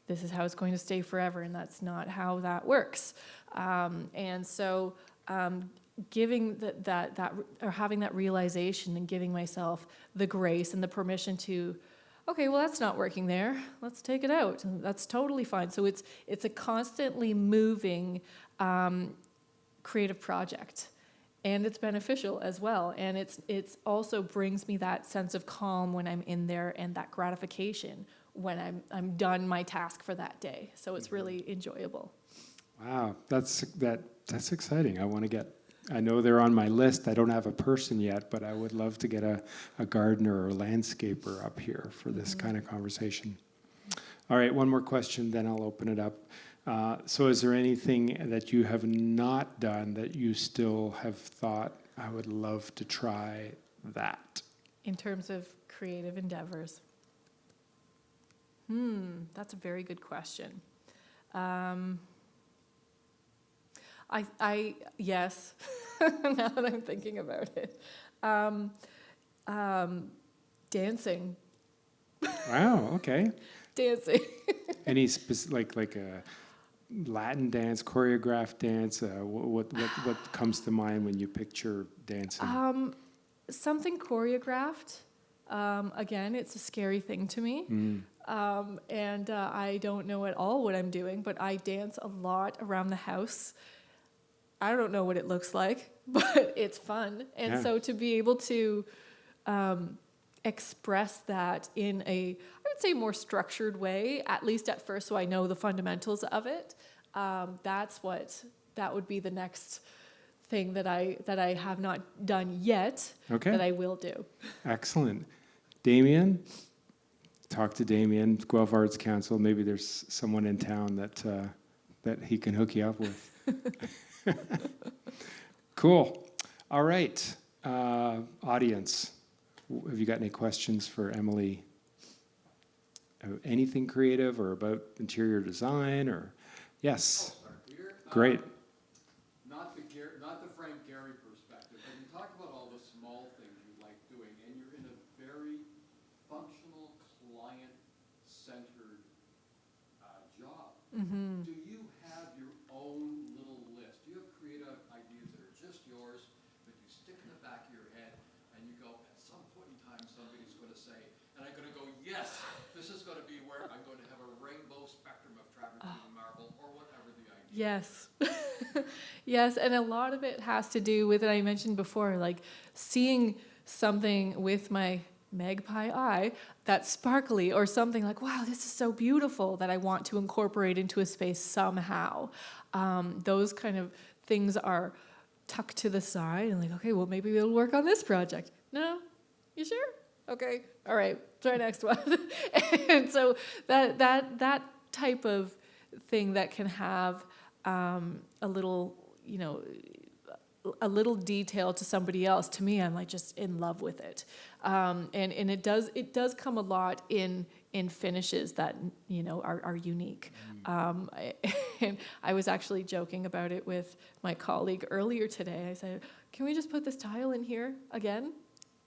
This is how it's going to stay forever, and that's not how that works. And so giving that or having that realization and giving myself the grace and the permission to, okay, well, that's not working there. Let's take it out. And that's totally fine. So it's a constantly moving creative project. And it's beneficial as well. And it's also brings me that sense of calm when I'm in there, and that gratification when I'm done my task for that day. So it's really enjoyable. Wow, that's exciting. I know they're on my list. I don't have a person yet, but I would love to get a gardener or a landscaper up here for this kind of conversation. All right, one more question, then I'll open it up. So is there anything that you have not done that you still have thought, I would love to try that? In terms of creative endeavors? That's a very good question. Yes, now that I'm thinking about it. Dancing. Wow, okay. Dancing. Any like a Latin dance, choreographed dance? What comes to mind when you picture dancing? Something choreographed. Again, it's a scary thing to me. And I don't know at all what I'm doing, but I dance a lot around the house. I don't know what it looks like, but it's fun. And so to be able to express that in I would say, more structured way, at least at first, so I know the fundamentals of it, that would be the next thing that I have not done yet, that I will do. Excellent. Damien? Talk to Damien, Guelph Arts Council. Maybe there's someone in town that that he can hook you up with. Cool. All right. Audience, have you got any questions for Emily? Anything creative or about interior design or? Yes. Oh, sorry, Great. Not the Frank Gehry perspective, but you talk about all the small things you like doing, and you're in a very functional, client-centered job. Mm-hmm. Do you have your own little list? Do you have creative ideas that are just yours, that you stick in the back of your head, and you go, at some point in time, somebody's going to say, and I'm going to go, yes, this is going to be where I'm going to have a rainbow spectrum of travertine marble, or whatever the idea. Yes. Yes, and a lot of it has to do with what I mentioned before, like seeing something with my magpie eye that's sparkly or something like, wow, this is so beautiful that I want to incorporate into a space somehow. Those kind of things are tucked to the side and like, okay, well, maybe we'll work on this project. No? You sure? Okay. All right. Try next one. And so that type of thing that can have a little, a little detail to somebody else, to me, I'm like just in love with it. And it does come a lot in finishes that, are unique. And I was actually joking about it with my colleague earlier today. I said, can we just put this tile in here again?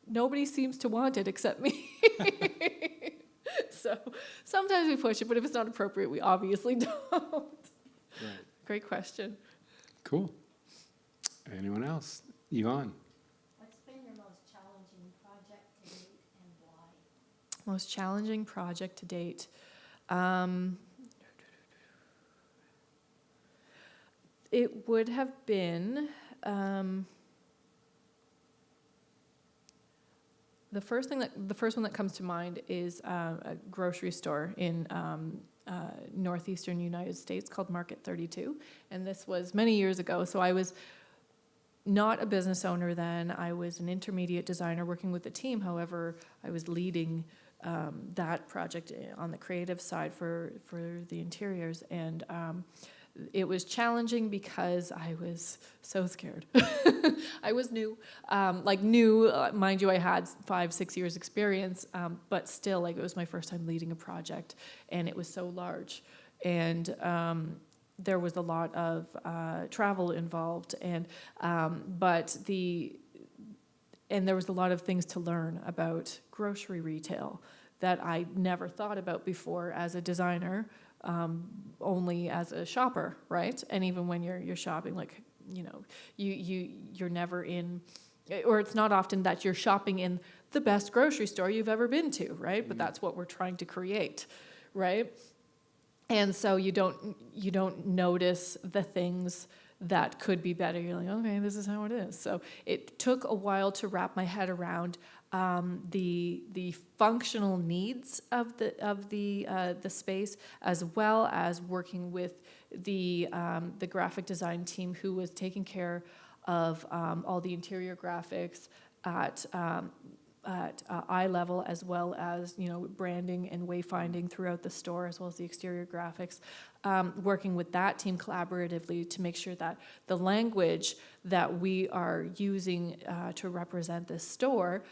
Nobody seems to want it except me. So sometimes we push it, but if it's not appropriate, we obviously don't. Right. Great question. Cool. Anyone else? Yvonne. What's been your most challenging project to date and why? Most challenging project to date. It would have been the first one that comes to mind is a grocery store in northeastern United States called Market 32, and this was many years ago. So I was not a business owner then. I was an intermediate designer working with the team. However, I was leading that project on the creative side for the interiors, and it was challenging because I was so scared. I was new, mind you, I had 5-6 years experience, but still, it was my first time leading a project, and it was so large, and there was a lot of travel involved, and there was a lot of things to learn about grocery retail that I never thought about before as a designer. Only as a shopper, right? And even when you're shopping, you're never in, or it's not often that you're shopping in the best grocery store you've ever been to, right? But that's what we're trying to create, right? And so you don't notice the things that could be better. You're like, okay, this is how it is. So it took a while to wrap my head around the functional needs of the space, as well as working with the graphic design team who was taking care of all the interior graphics at eye level, as well as branding and wayfinding throughout the store, as well as the exterior graphics. Working with that team collaboratively to make sure that the language that we are using to represent this store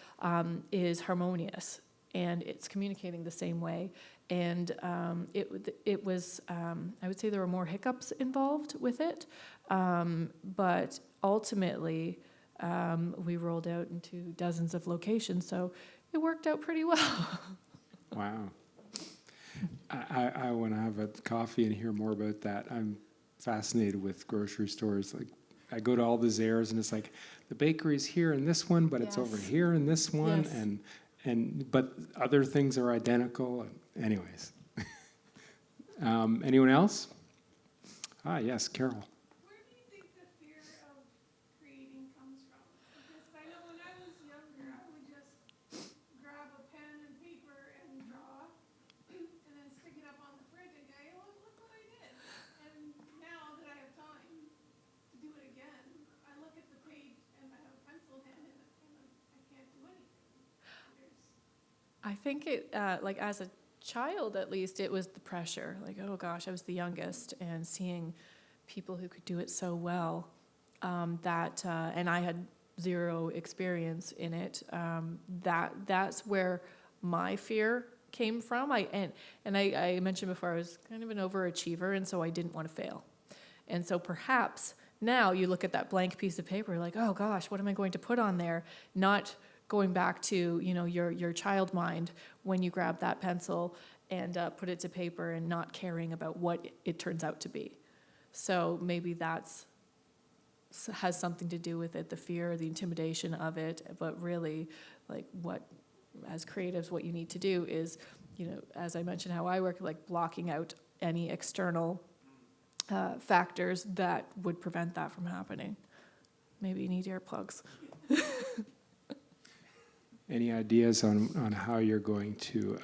is harmonious and it's communicating the same way. And it was, I would say there were more hiccups involved with it, but ultimately we rolled out into dozens of locations, so it worked out pretty well. Wow. I want to have a coffee and hear more about that. I'm fascinated with grocery stores. Like, I go to all the Zayres and it's like the bakery's here in this one, but it's over Yes. here in this one, Yes. but other things are identical. Anyways, anyone else? Yes, Carol. Where do you think the fear of creating comes from? Because I know when I was younger, I would just grab a pen and paper and draw, and then stick it up on the fridge and go, hey, look what I did. And now that I have time to do it again, I look at the page and I have a pencil in hand and I can't do anything. I think it, child, at least, it was the pressure. Like, oh gosh, I was the youngest, and seeing people who could do it so well, and I had zero experience in it. That's where my fear came from. I mentioned before, I was kind of an overachiever, and so I didn't want to fail. And so perhaps now you look at that blank piece of paper, like, oh gosh, what am I going to put on there? Not going back to, your child mind when you grab that pencil and put it to paper, and not caring about what it turns out to be. So maybe has something to do with it, the fear, the intimidation of it. But really, like, as creatives, what you need to do is, as I mentioned how I work, like blocking out any external factors that would prevent that from happening. Maybe you need earplugs. Any ideas on how you're going to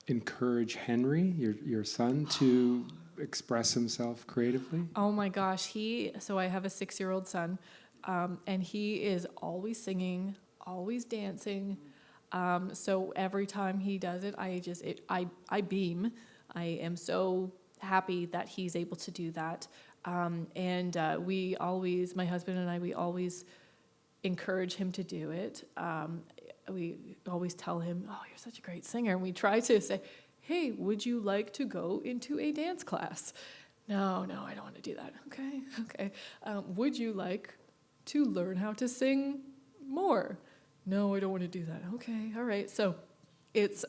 encourage Henry, your son, to express himself creatively? Oh my gosh, so I have a 6-year-old son, and he is always singing, always dancing. So every time he does it, I beam. I am so happy that he's able to do that. And my husband and I, we always encourage him to do it. We always tell him, oh, you're such a great singer. And we try to say, hey, would you like to go into a dance class? No, I don't want to do that. Okay. Would you like to learn how to sing more? No, I don't want to do that. Okay, all right. So it's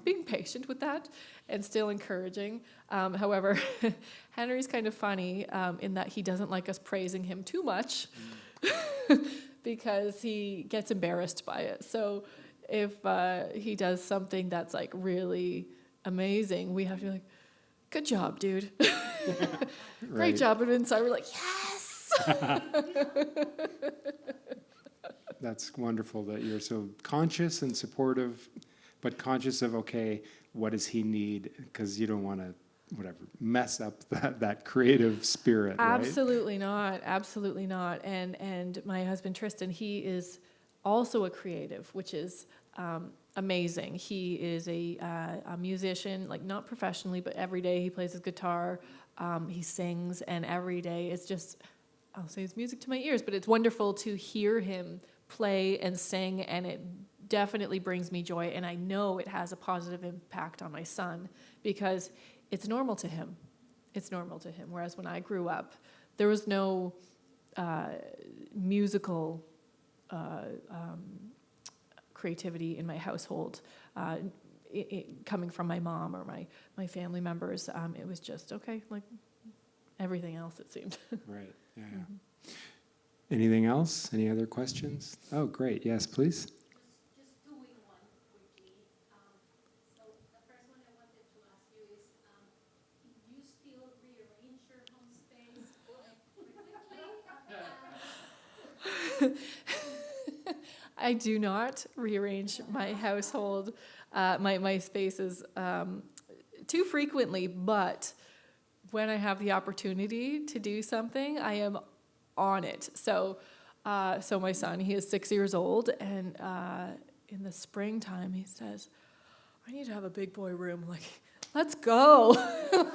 being patient with that and still encouraging. However, Henry's kind of funny in that he doesn't like us praising him too much because he gets embarrassed by it. So if he does something that's like really amazing, we have to be like, good job, dude. Great job. And inside we're like, yes. That's wonderful that you're so conscious and supportive, but conscious of, okay, what does he need? Because you don't want to, mess up that creative spirit, Absolutely not. Absolutely not. And my husband, Tristan, he is also a creative, which is amazing. He is a musician, like not professionally, but every day he plays his guitar, he sings, and every day it's just, I'll say it's music to my ears, but it's wonderful to hear him play and sing, and it definitely brings me joy, and I know it has a positive impact on my son because it's normal to him. It's normal to him, whereas when I grew up, there was no musical creativity in my household, coming from my mom or my family members. It was just, okay, like everything else, it seemed. Right, yeah. Mm-hmm. Anything else? Any other questions? Oh, great. Yes, please. Just doing one quickly. So the first one I wanted to ask you is, you still rearrange your home space quickly? I do not rearrange my household, my spaces too frequently, but when I have the opportunity to do something, I am on it. So my son, he is 6 years old, and in the springtime, he says, I need to have a big boy room. I'm like, let's go.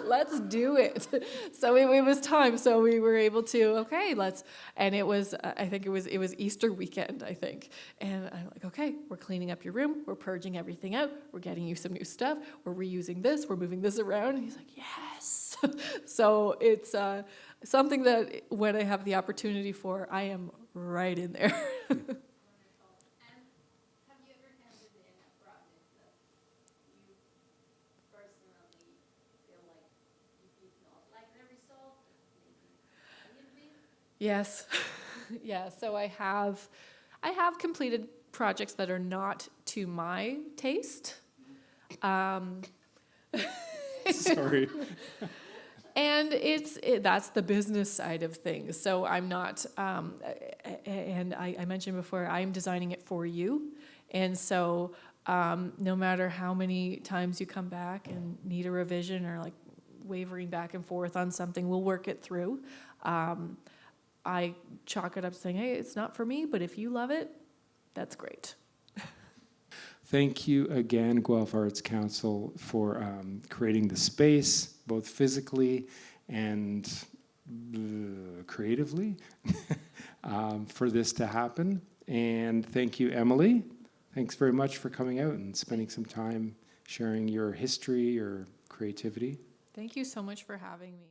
Let's do it. So it was time. So we were able to, and it was, I think it was Easter weekend, I think. And I'm like, okay, we're cleaning up your room. We're purging everything out. We're getting you some new stuff. We're reusing this. We're moving this around. And he's like, yes. So it's something that when I have the opportunity for, I am right in there. Wonderful. And have you ever handed in a project that you personally feel like you did not like the result, maybe Yes. Yeah, so I have completed projects that are not to my taste. Sorry. And that's the business side of things. So I'm not, and I mentioned before, I'm designing it for you. And so no matter how many times you come back and need a revision or like wavering back and forth on something, we'll work it through. I chalk it up saying, hey, it's not for me, but if you love it, that's great. Thank you again, Guelph Arts Council, for creating the space, both physically and creatively, for this to happen. And thank you, Emily. Thanks very much for coming out and spending some time sharing your history, your creativity. Thank you so much for having me.